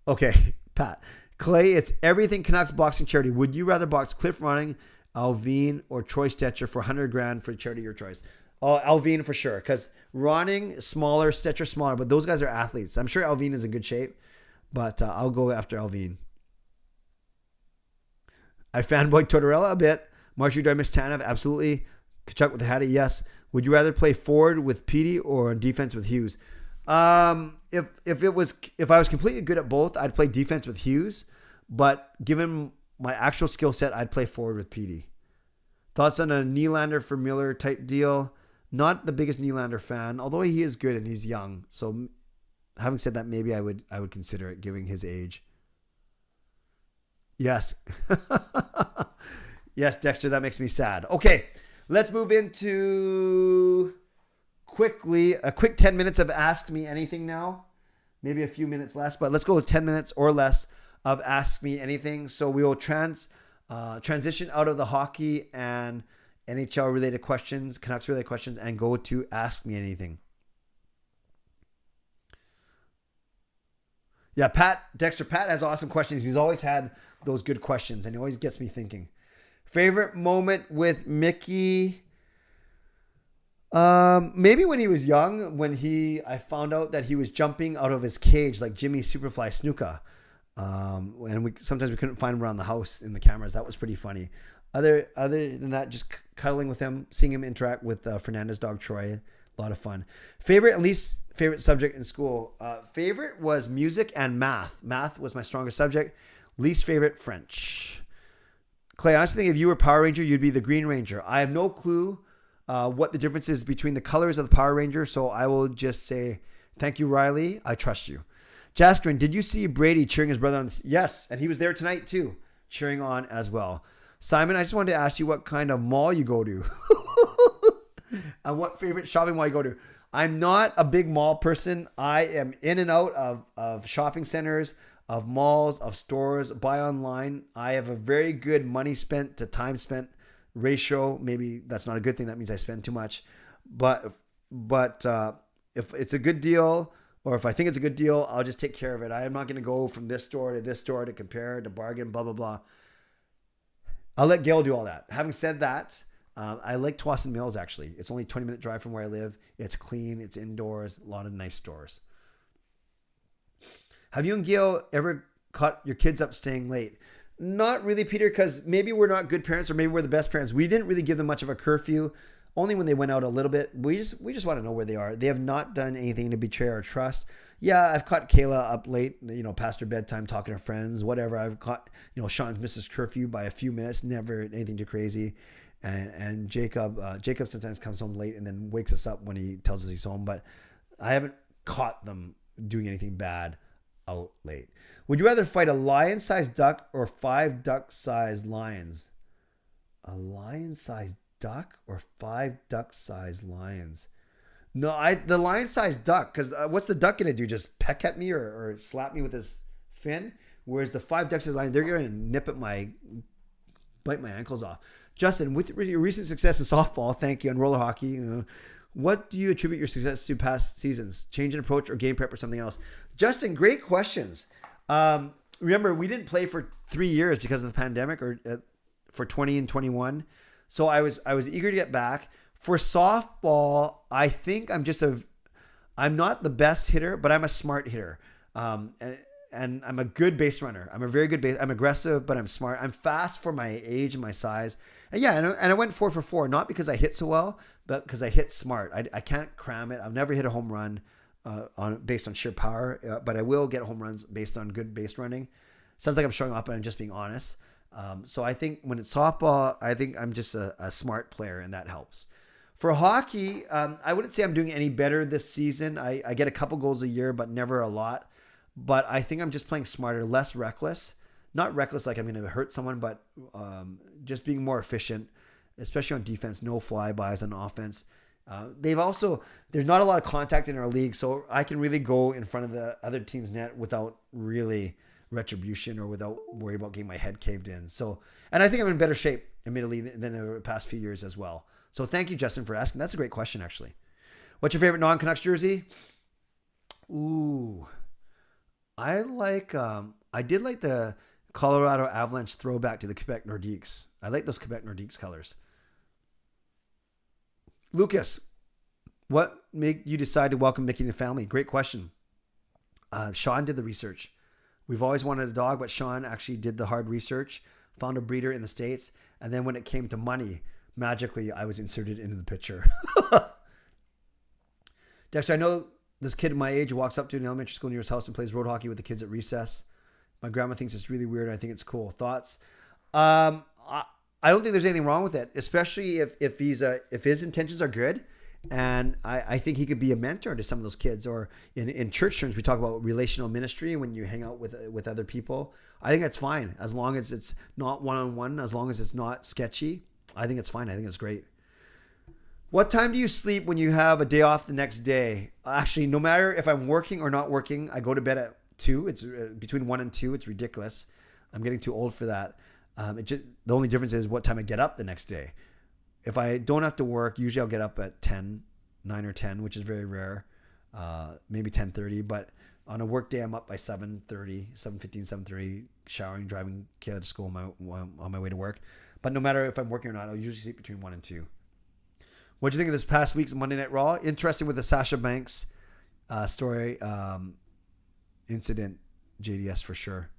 Okay, Pat. Clay, it's everything Canucks boxing charity. Would you rather box Cliff Ronning, Alvin, or Troy Stetcher for $100,000 for charity of your choice? Oh, Alvin for sure. Because Ronning, smaller, Stetcher, smaller. But those guys are athletes. I'm sure Alvin is in good shape. But I'll go after Alvin. I fanboyed Tortorella a bit. Marjorie, do I miss Tanev? Absolutely. Kachuk with the Hattie, yes. Would you rather play forward with Petey or on defense with Hughes? If I was completely good at both, I'd play defense with Hughes. But given my actual skill set, I'd play forward with Petey. Thoughts on a Nylander for Miller type deal? Not the biggest Nylander fan, although he is good and he's young. So having said that, maybe I would consider it, given his age. Yes. Yes, Dexter, that makes me sad. Okay, let's move into a quick 10 minutes of Ask Me Anything now. Maybe a few minutes less, but let's go with 10 minutes or less of Ask Me Anything. So we will transition out of the hockey and NHL related questions, Canucks related questions, and go to Ask Me Anything. Yeah, Pat has awesome questions. He's always had those good questions, and he always gets me thinking. Favorite moment with Mickey? Maybe when he was young, I found out that he was jumping out of his cage like Jimmy Superfly Snuka. And sometimes we couldn't find him around the house in the cameras. That was pretty funny. Other than that, just cuddling with him, seeing him interact with Fernandez dog Troy. A lot of fun. Favorite and least favorite subject in school. Favorite was music and math. Math was my strongest subject. Least favorite, French. Clay, I honestly think if you were Power Ranger, you'd be the Green Ranger. I have no clue what the difference is between the colors of the Power Ranger, so I will just say, thank you, Riley. I trust you. Jaskrin, did you see Brady cheering his brother on? Yes, and he was there tonight too, cheering on as well. Simon, I just wanted to ask you what kind of mall you go to. And what favorite shopping mall you go to. I'm not a big mall person. I am in and out of shopping centers, of malls, of stores, buy online. I have a very good money spent to time spent ratio. Maybe that's not a good thing. That means I spend too much. But if it's a good deal, or if I think it's a good deal, I'll just take care of it. I am not going to go from this store to compare, to bargain, blah, blah, blah. I'll let Gail do all that. Having said that, I like Twasson Mills, actually. It's only a 20-minute drive from where I live. It's clean. It's indoors. A lot of nice stores. Have you and Gail ever caught your kids up staying late? Not really, Peter, because maybe we're not good parents or maybe we're the best parents. We didn't really give them much of a curfew, only when they went out a little bit. We just want to know where they are. They have not done anything to betray our trust. Yeah, I've caught Kayla up late, past her bedtime, talking to friends, whatever. I've caught, Sean's Mrs. Curfew by a few minutes, never anything too crazy. And Jacob sometimes comes home late and then wakes us up when he tells us he's home. But I haven't caught them doing anything bad out late. Would you rather fight a lion-sized duck or 5 duck-sized lions? A lion-sized duck or 5 duck-sized lions? No, the lion-sized duck, because what's the duck going to do? Just peck at me or slap me with his fin? Whereas the 5 duck-sized lions, they're going to bite my ankles off. Justin, with your recent success in softball, thank you, and roller hockey, what do you attribute your success to past seasons? Change in approach or game prep or something else? Justin, great questions. Remember, we didn't play for 3 years because of the pandemic, or for 20 and 21. So I was eager to get back. For softball, I think I'm not the best hitter, but I'm a smart hitter. And I'm a good base runner. I'm a very good base. I'm aggressive, but I'm smart. I'm fast for my age and my size. And yeah, and I went 4 for 4, not because I hit so well, but because I hit smart. I can't cram it. I've never hit a home run based on sheer power, but I will get home runs based on good base running. Sounds like I'm showing up and I'm just being honest. So I think when it's softball, I think I'm just a smart player, and that helps. For hockey, I wouldn't say I'm doing any better this season. I get a couple goals a year, but never a lot. But I think I'm just playing smarter, less reckless. Not reckless like I'm going to hurt someone, but just being more efficient, especially on defense. No flybys on offense. There's not a lot of contact in our league, so I can really go in front of the other team's net without really retribution or without worry about getting my head caved in. So, and I think I'm in better shape, admittedly, than the past few years as well. So thank you, Justin, for asking. That's a great question, actually. What's your favorite non-Canucks jersey? Ooh, I did like the Colorado Avalanche throwback to the Quebec Nordiques. I like those Quebec Nordiques colors. Lucas, what made you decide to welcome Mickey to the family? Great question. Sean did the research. We've always wanted a dog, but Sean actually did the hard research, found a breeder in the States, and then when it came to money, magically I was inserted into the picture. Dexter, I know this kid my age walks up to an elementary school near his house and plays road hockey with the kids at recess. My grandma thinks it's really weird. I think it's cool. Thoughts? I don't think there's anything wrong with it, especially if his intentions are good. And I think he could be a mentor to some of those kids. Or in church terms, we talk about relational ministry when you hang out with other people. I think that's fine as long as it's not one-on-one, as long as it's not sketchy. I think it's fine. I think it's great. What time do you sleep when you have a day off the next day? Actually, no matter if I'm working or not working, I go to bed at 2. It's between 1 and 2. It's ridiculous. I'm getting too old for that. The only difference is what time I get up the next day. If I don't have to work, usually I'll get up at 9 or 10, which is very rare. Maybe 10:30, but on a work day, I'm up by 7:30, 7:15, 7:30, showering, driving kid to school on my way to work. But no matter if I'm working or not, I'll usually sleep between 1 and 2. What do you think of this past week's Monday Night Raw? Interesting with the Sasha Banks story incident, JDS for sure.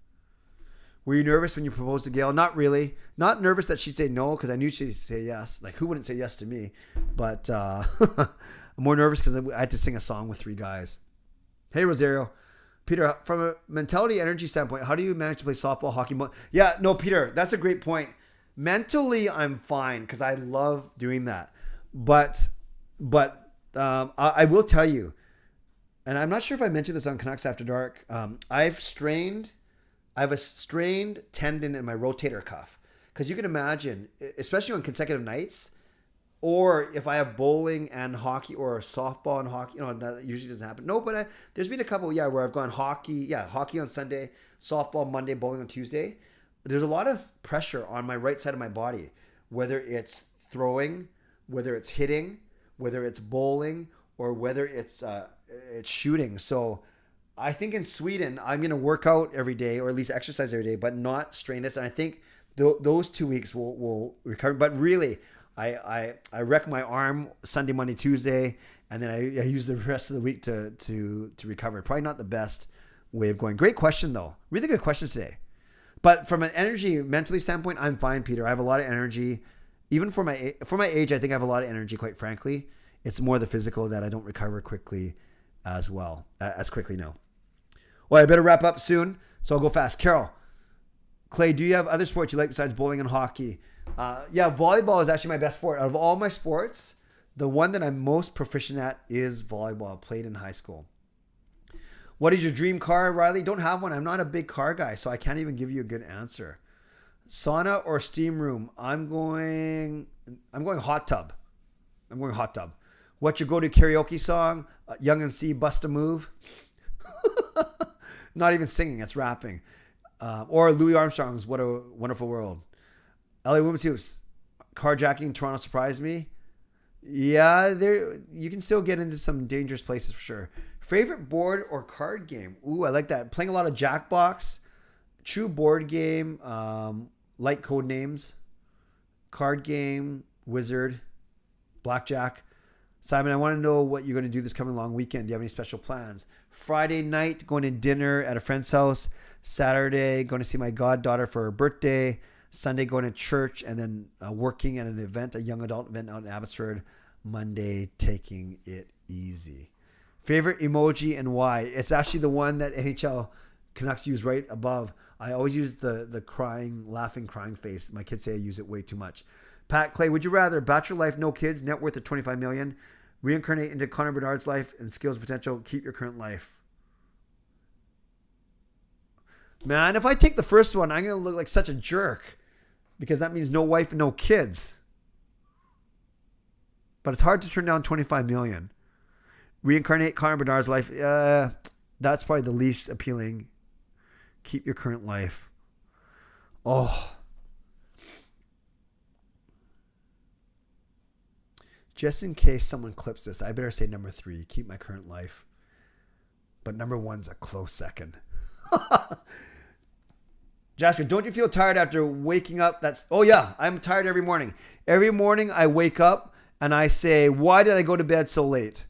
Were you nervous when you proposed to Gail? Not really. Not nervous that she'd say no, because I knew she'd say yes. Like, who wouldn't say yes to me? But I'm more nervous because I had to sing a song with 3 guys. Hey, Rosario. Peter, from a mentality energy standpoint, how do you manage to play softball, hockey? Yeah, no, Peter, that's a great point. Mentally, I'm fine because I love doing that. But I will tell you, and I'm not sure if I mentioned this on Canucks After Dark. I have a strained tendon in my rotator cuff, because you can imagine, especially on consecutive nights, or if I have bowling and hockey or softball and hockey, that usually doesn't happen. No, but there's been a couple, where I've gone hockey on Sunday, softball Monday, bowling on Tuesday. There's a lot of pressure on my right side of my body, whether it's throwing, whether it's hitting, whether it's bowling, or whether it's shooting. So I think in Sweden, I'm going to work out every day, or at least exercise every day, but not strain this. And I think those 2 weeks will recover. But really, I wreck my arm Sunday, Monday, Tuesday, and then I use the rest of the week to recover. Probably not the best way of going. Great question, though. Really good questions today. But from an energy, mentally standpoint, I'm fine, Peter. I have a lot of energy. Even for my age, I think I have a lot of energy, quite frankly. It's more the physical that I don't recover quickly as quickly now. Well, I better wrap up soon, so I'll go fast. Carol, Clay, do you have other sports you like besides bowling and hockey? Volleyball is actually my best sport. Out of all my sports, the one that I'm most proficient at is volleyball. I played in high school. What is your dream car, Riley? Don't have one. I'm not a big car guy, so I can't even give you a good answer. Sauna or steam room? I'm going hot tub. What's your go-to karaoke song? Young MC, Bust a Move. Not even singing, it's rapping. Or Louis Armstrong's What a Wonderful World. LA Women's Hoops, carjacking Toronto surprised me. Yeah, you can still get into some dangerous places for sure. Favorite board or card game? Ooh, I like that. Playing a lot of Jackbox. True board game. Like code names. Card game. Wizard. Blackjack. Simon, I want to know what you're going to do this coming long weekend. Do you have any special plans? Friday night, going to dinner at a friend's house. Saturday, going to see my goddaughter for her birthday. Sunday going to church, and then working at an event, a young adult event out in Abbotsford. Monday taking it easy. Favorite emoji and why? It's actually the one that NHL Canucks use right above. I always use the crying, laughing, crying face. My kids say I use it way too much. Pat Clay, would you rather bachelor life, no kids, net worth of $25 million, reincarnate into Connor Bedard's life and skills potential, keep your current life? Man, if I take the first one, I'm going to look like such a jerk because that means no wife and no kids. But it's hard to turn down $25 million. Reincarnate Connor Bedard's life. That's probably the least appealing. Keep your current life. Oh. Just in case someone clips this, I better say number 3. Keep my current life. But number 1's a close second. Jasper, don't you feel tired after waking up? Oh yeah, I'm tired every morning. Every morning I wake up and I say, why did I go to bed so late?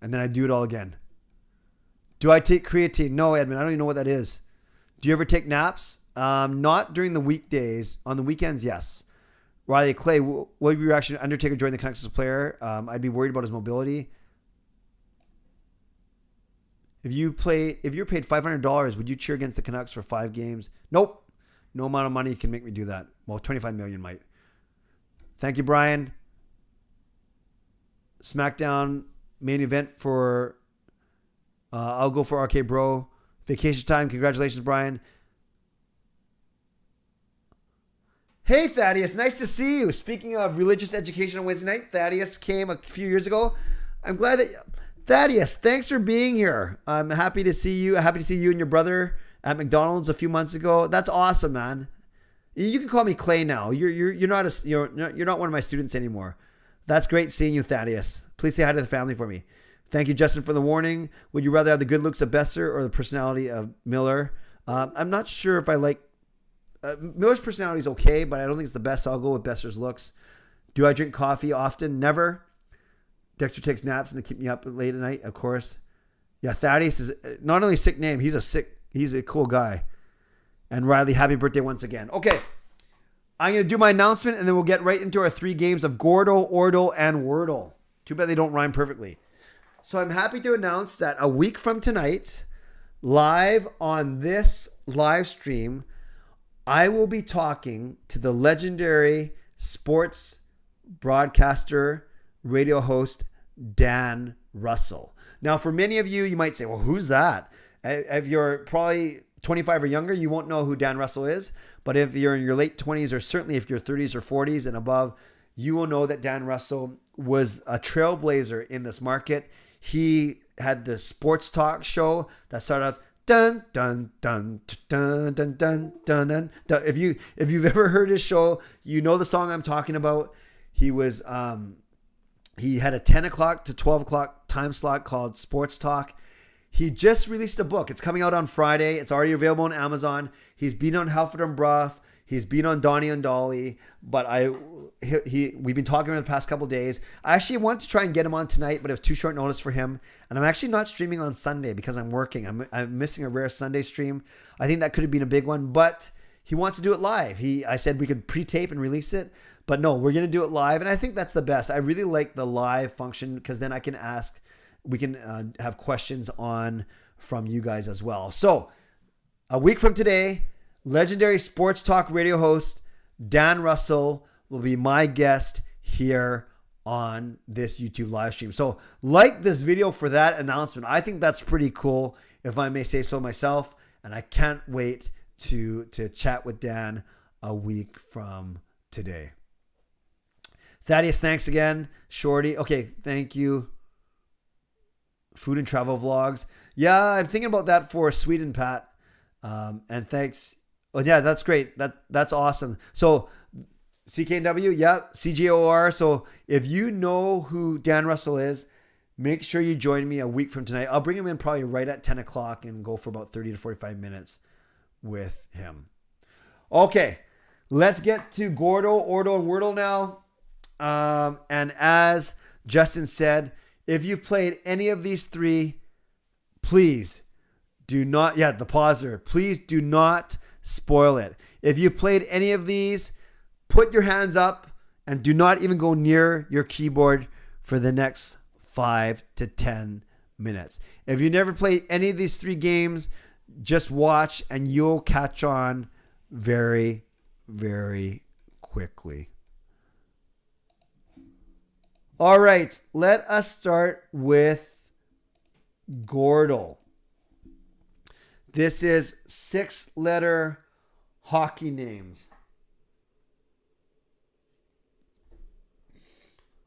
And then I do it all again. Do I take creatine? No, Edmund, I don't even know what that is. Do you ever take naps? Not during the weekdays. On the weekends, yes. Riley Clay, what would be your reaction to Undertaker joining the Canucks as a player? I'd be worried about his mobility. If you were paid $500, would you cheer against the Canucks for 5 games? Nope. No amount of money can make me do that. Well, $25 million might. Thank you, Brian. SmackDown main event for I'll go for RK Bro. Vacation time. Congratulations, Brian. Hey, Thaddeus. Nice to see you. Speaking of religious education on Wednesday night, Thaddeus came a few years ago. I'm glad that... Thaddeus, thanks for being here. I'm happy to see you. Happy to see you and your brother at McDonald's a few months ago. That's awesome, man. You can call me Clay now. You're not one of my students anymore. That's great seeing you, Thaddeus. Please say hi to the family for me. Thank you, Justin, for the warning. Would you rather have the good looks of Besser or the personality of Miller? I'm not sure if I like... Miller's personality is okay, but I don't think it's the best. So I'll go with Besser's looks. Do I drink coffee often? Never. Dexter takes naps and they keep me up late at night, of course. Yeah, Thaddeus is not only a sick name, he's a cool guy. And Riley, happy birthday once again. Okay, I'm going to do my announcement and then we'll get right into our 3 games of Gordo, Ordle, and Wordle. Too bad they don't rhyme perfectly. So I'm happy to announce that a week from tonight, live on this live stream, I will be talking to the legendary sports broadcaster, radio host, Dan Russell. Now, for many of you, you might say, well, who's that? If you're probably 25 or younger, you won't know who Dan Russell is. But if you're in your late 20s, or certainly if you're 30s or 40s and above, you will know that Dan Russell was a trailblazer in this market. He had the sports talk show that started off, dun, dun, dun, dun, dun, dun, dun, dun, dun. If you've ever heard his show, you know the song I'm talking about. He was... He had a 10 o'clock to 12 o'clock time slot called Sports Talk. He just released a book. It's coming out on Friday. It's already available on Amazon. He's been on Halford and Bruff. He's been on Donnie and Dolly. But we've been talking over the past couple of days. I actually wanted to try and get him on tonight, but it was too short notice for him. And I'm actually not streaming on Sunday because I'm working. I'm missing a rare Sunday stream. I think that could have been a big one, but he wants to do it live. I said we could pre-tape and release it. But no, we're going to do it live. And I think that's the best. I really like the live function because then we can have questions on from you guys as well. So a week from today, legendary sports talk radio host Dan Russell will be my guest here on this YouTube live stream. So like this video for that announcement. I think that's pretty cool, if I may say so myself. And I can't wait to chat with Dan a week from today. Thaddeus, thanks again. Shorty, okay, thank you. Food and travel vlogs. Yeah, I'm thinking about that for Sweden, Pat. And thanks. Oh, yeah, that's great. That's awesome. So CKNW, yeah, CGOR. So if you know who Dan Russell is, make sure you join me a week from tonight. I'll bring him in probably right at 10 o'clock and go for about 30 to 45 minutes with him. Okay, let's get to Gordo, Ordle, and Wordle now. And as Justin said, if you've played any of these 3, please do not, the pauser, please do not spoil it. If you played any of these, put your hands up and do not even go near your keyboard for the next 5 to 10 minutes. If you never played any of these 3 games, just watch and you'll catch on very, very quickly. All right, let us start with Gordle. This is 6-letter hockey names.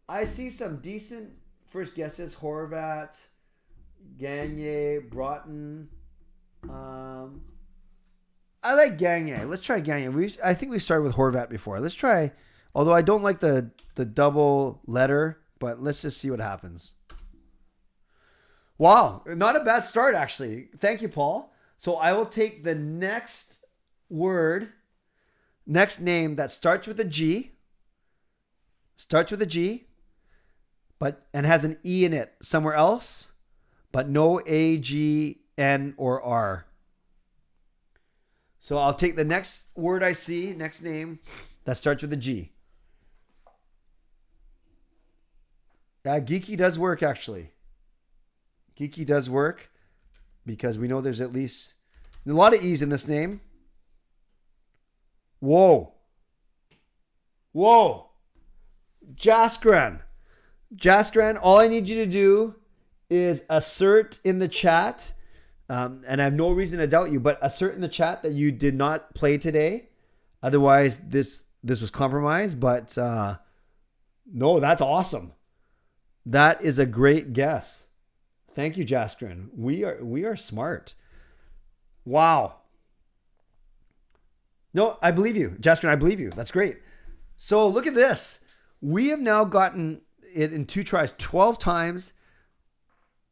I see some decent first guesses. Horvat, Gagne, Broughton. I like Gagne. Let's try Gagne. I think we've started with Horvat before. Let's try, although I don't like the double letter, but let's just see what happens. Wow, not a bad start, actually. Thank you, Paul. So I will take the next word, next name that starts with a G. Starts with a G, and has an E in it somewhere else, but no A, G, N, or R. So I'll take the next word I see, next name that starts with a G. Geeky does work, actually. Geeky does work because we know there's at least a lot of E's in this name. Whoa. Jaskran, all I need you to do is assert in the chat, and I have no reason to doubt you, but assert in the chat that you did not play today. Otherwise, this was compromised. But no, that's awesome. That is a great guess. Thank you, Jaskran. We are smart. Wow. No, I believe you, Jaskran. I believe you. That's great. So look at this. We have now gotten it in 2 tries 12 times,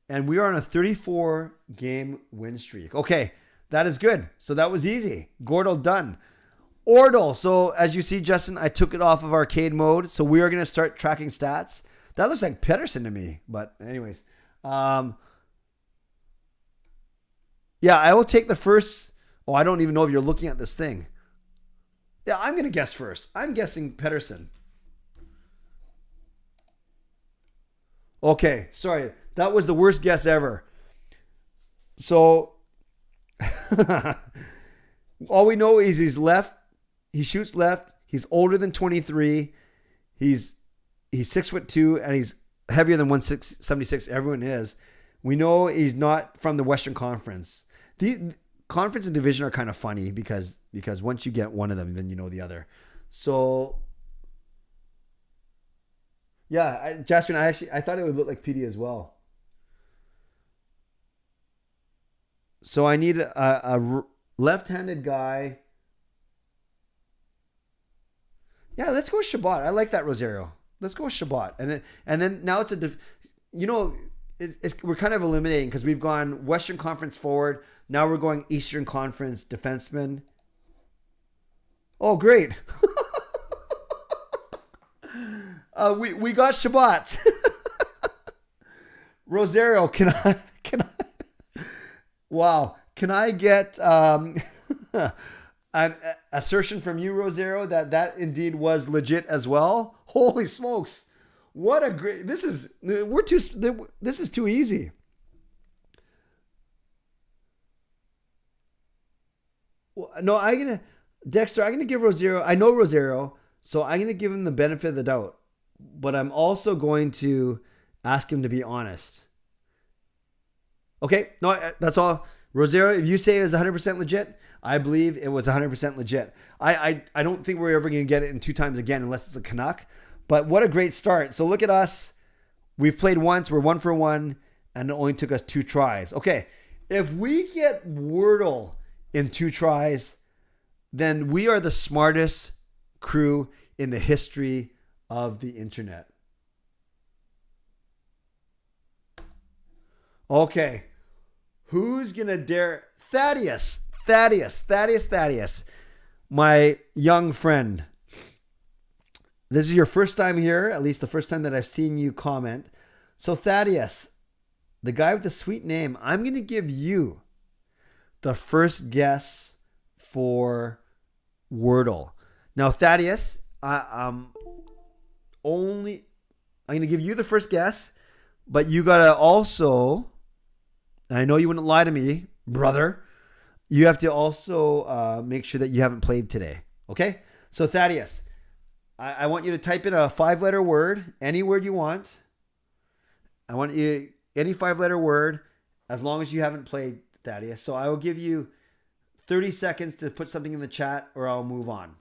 and we are on a 34-game win streak. Okay, that is good. So that was easy. Gordle done. Ordle. So as you see, Justin, I took it off of arcade mode. So we are going to start tracking stats. That looks like Pedersen to me. But anyways. Yeah, I will take the first. Oh, I don't even know if you're looking at this thing. Yeah, I'm going to guess first. I'm guessing Pedersen. Okay, sorry. That was the worst guess ever. So, all we know is he's left. He shoots left. He's older than 23. He's 6'2", and he's heavier than 176. Everyone is. We know he's not from the Western Conference. The conference and division are kind of funny because once you get one of them, then you know the other. So. Yeah, Jasper, I thought it would look like PD as well. So I need a left-handed guy. Yeah, let's go with Shabbat. I like that, Rosario. Let's go with Shabbat. And then now it's we're kind of eliminating because we've gone Western Conference forward. Now we're going Eastern Conference defenseman. Oh, great. We got Shabbat. Rosario, can I wow, can I get an assertion from you, Rosario, that indeed was legit as well? Holy smokes. What a great, this is too easy. No, Dexter, I'm going to give Rosario, I know Rosario, so I'm going to give him the benefit of the doubt. But I'm also going to ask him to be honest. Okay, no, that's all. Rosario, if you say it was 100% legit, I believe it was 100% legit. I don't think we're ever going to get it in 2 times again unless it's a Canuck. But what a great start. So look at us. We've played once. We're 1 for 1. And it only took us 2 tries. Okay, if we get Wordle in 2 tries, then we are the smartest crew in the history of the internet. Okay. Who's going to dare? Thaddeus. My young friend. This is your first time here, at least the first time that I've seen you comment. So Thaddeus, the guy with the sweet name, I'm going to give you the first guess for Wordle. Now, Thaddeus, I'm going to give you the first guess, but you got to also, I know you wouldn't lie to me, brother. You have to also make sure that you haven't played today. Okay? So, Thaddeus, I want you to type in a 5-letter word, any word you want. I want you, any 5-letter word, as long as you haven't played, Thaddeus. So I will give you 30 seconds to put something in the chat, or I'll move on.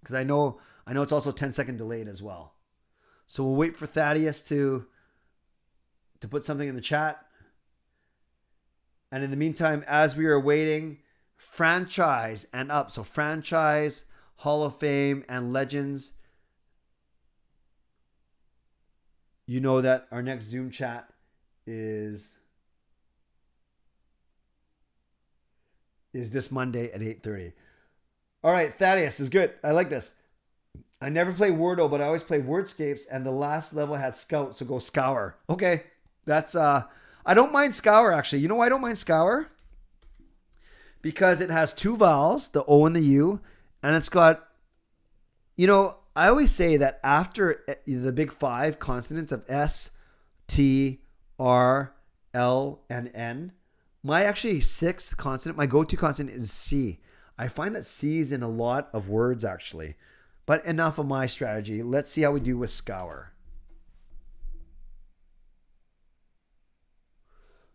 Because I know it's also 10-second delayed as well. So we'll wait for Thaddeus to put something in the chat. And in the meantime, as we are waiting, franchise and up. So franchise, Hall of Fame, and legends. You know that our next Zoom chat is this Monday at 8:30. All right, Thaddeus is good. I like this. I never play Wordle, but I always play Wordscapes, and the last level had Scout, so go Scour. Okay, that's I don't mind Scour, actually. You know why I don't mind Scour? Because it has 2 vowels, the O and the U, and it's got, I always say that after the big 5 consonants of S, T, R, L, and N, my actually 6th consonant, my go-to consonant is C. I find that C is in a lot of words, actually. But enough of my strategy. Let's see how we do with Scour.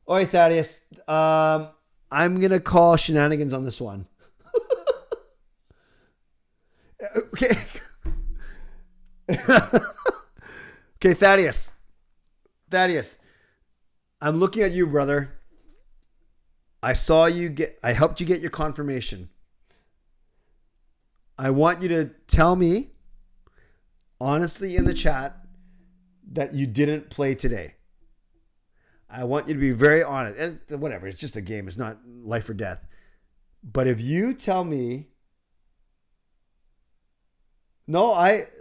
All right, Thaddeus. I'm going to call shenanigans on this one. Okay. Okay, Thaddeus. I'm looking at you, brother. I helped you get your confirmation. I want you to tell me honestly in the chat that you didn't play today. I want you to be very honest. Whatever, it's just a game. It's not life or death. But if you tell me, no,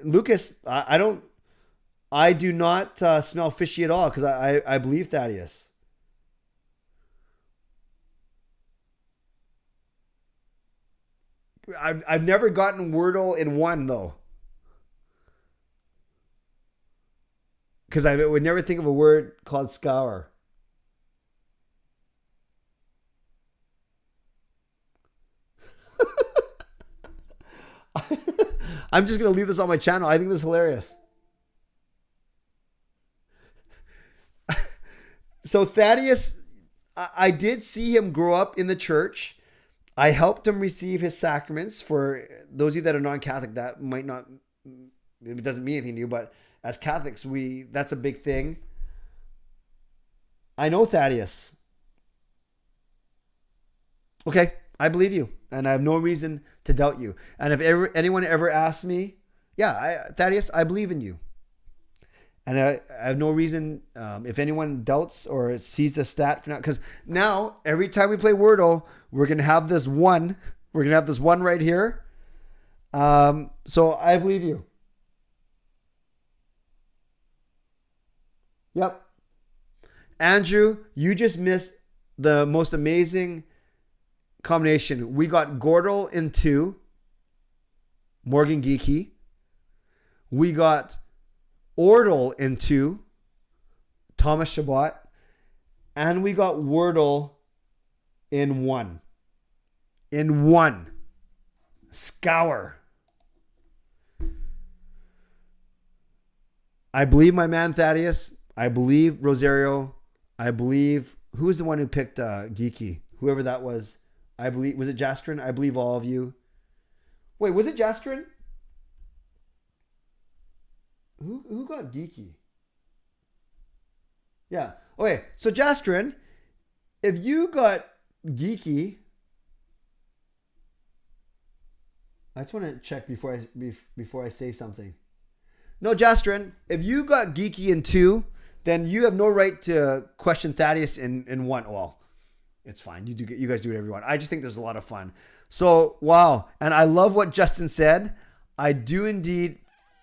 Lucas, I do not smell fishy at all, because I believe Thaddeus. I've never gotten Wordle in 1 though, because I would never think of a word called Scour. I'm just going to leave this on my channel. I think this is hilarious. So Thaddeus, I did see him grow up in the church. I helped him receive his sacraments. For those of you that are non-Catholic, that might not, it doesn't mean anything to you, but as Catholics, that's a big thing. I know Thaddeus. Okay, I believe you, and I have no reason to doubt you. And if anyone ever asks me, Thaddeus, I believe in you. And I have no reason, if anyone doubts or sees the stat for now, because now every time we play Wordle, we're going to have this 1. We're going to have this 1 right here. So I believe you. Yep. Andrew, you just missed the most amazing combination. We got Gordle in 2. Morgan Geeky. We got Ordle in 2. Thomas Shabbat. And we got Wordle in 1. In 1. Scour. I believe my man Thaddeus. I believe Rosario. I believe, who was the one who picked Geeky? Whoever that was. I believe, was it Jastrin? I believe all of you. Wait, was it Jastrin? Who got Geeky? Yeah. Okay, so Jastrin, if you got Geeky, I just want to check before I say something. No, Jastrin, if you got Geeky in 2, then you have no right to question Thaddeus in 1. Well, it's fine. You guys do whatever you want. I just think there's a lot of fun. So, wow. And I love what Justin said. I do indeed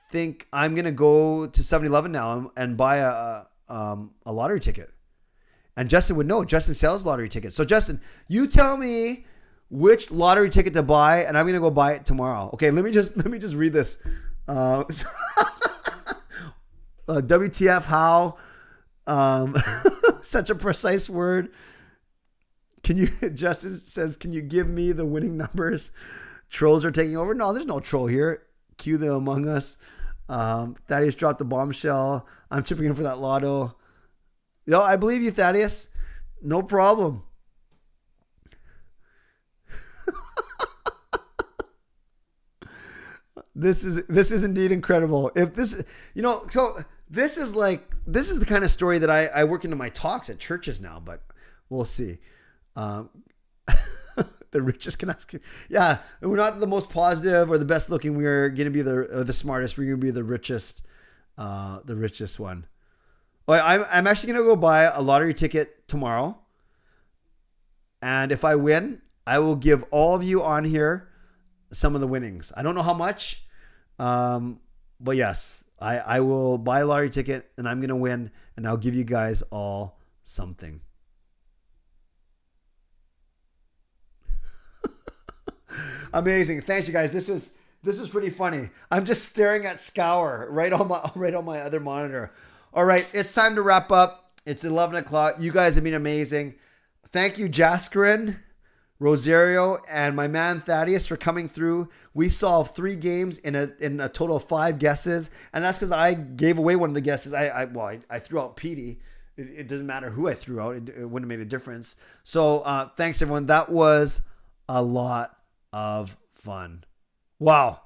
think I'm going to go to 7-Eleven now and buy a lottery ticket. And Justin would know. Justin sells lottery tickets. So, Justin, you tell me which lottery ticket to buy, and I'm gonna go buy it tomorrow. Okay, let me just read this. WTF? How? Such a precise word. Can you? Justin says, "Can you give me the winning numbers?" Trolls are taking over. No, there's no troll here. Cue the Among Us. Thaddeus dropped the bombshell. I'm chipping in for that lotto. Yo, I believe you, Thaddeus. No problem. This is indeed incredible. If this, so this is the kind of story that I work into my talks at churches now, but we'll see. The richest Canucks. Yeah, we're not the most positive or the best looking. We're going to be the smartest. We're going to be the richest one. Well, I'm actually going to go buy a lottery ticket tomorrow. And if I win, I will give all of you on here some of the winnings. I don't know how much, but yes, I will buy a lottery ticket and I'm going to win, and I'll give you guys all something. Amazing. Thanks, you guys. This was pretty funny. I'm just staring at Scour right on my other monitor. All right, it's time to wrap up. It's 11 o'clock. You guys have been amazing. Thank you, Jaskarin, Rosario, and my man Thaddeus for coming through. We solved 3 games in a total of 5 guesses, and that's because I gave away one of the guesses. I threw out Petey. It doesn't matter who I threw out. It wouldn't have made a difference. So thanks, everyone. That was a lot of fun. Wow.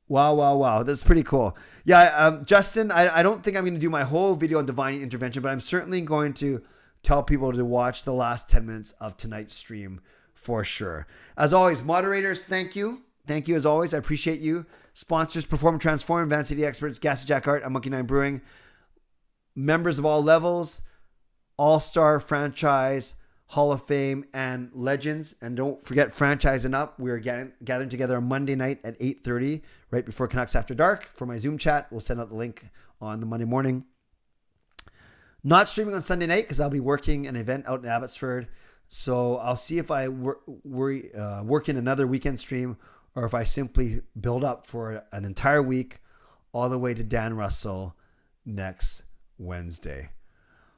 That's pretty cool. Yeah, Justin, I don't think I'm going to do my whole video on divine intervention, but I'm certainly going to tell people to watch the last 10 minutes of tonight's stream for sure. As always, moderators, thank you. Thank you as always. I appreciate you. Sponsors, Perform, Transform, Advanced City Experts, Gassy Jack Art, and Monkey 9 Brewing. Members of all levels, All-Star Franchise, Hall of Fame, and Legends. And don't forget Franchising Up. We're gathering together on Monday night at 8:30, right before Canucks After Dark for my Zoom chat. We'll send out the link on the Monday morning. Not streaming on Sunday night because I'll be working an event out in Abbotsford. So I'll see if I work in another weekend stream or if I simply build up for an entire week all the way to Dan Russell next Wednesday.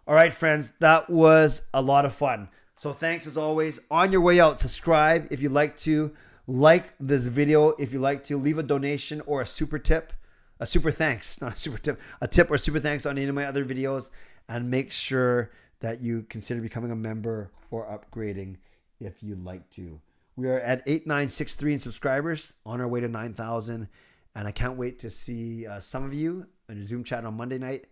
All right, friends, that was a lot of fun. So thanks as always. On your way out, subscribe if you'd like to. Like this video if you'd like to. Leave a donation or a super tip. A super thanks, not a super tip. A tip or super thanks on any of my other videos. And make sure that you consider becoming a member or upgrading if you'd like to. We are at 8963 in subscribers, on our way to 9,000. And I can't wait to see some of you in a Zoom chat on Monday night.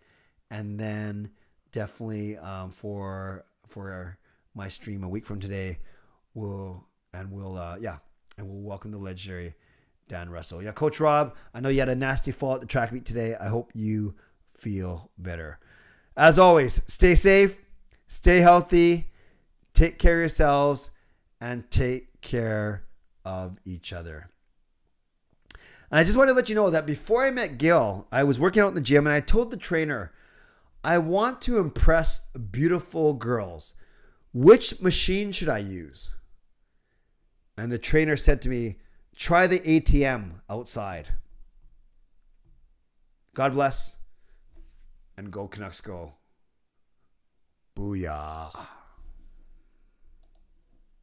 And then definitely for my stream a week from today, we'll welcome the legendary Dan Russell. Yeah, Coach Rob, I know you had a nasty fall at the track meet today. I hope you feel better. As always, stay safe, stay healthy, take care of yourselves, and take care of each other. And I just want to let you know that before I met Gil, I was working out in the gym and I told the trainer, I want to impress beautiful girls. Which machine should I use? And the trainer said to me, try the ATM outside. God bless, and go Canucks go. Booyah.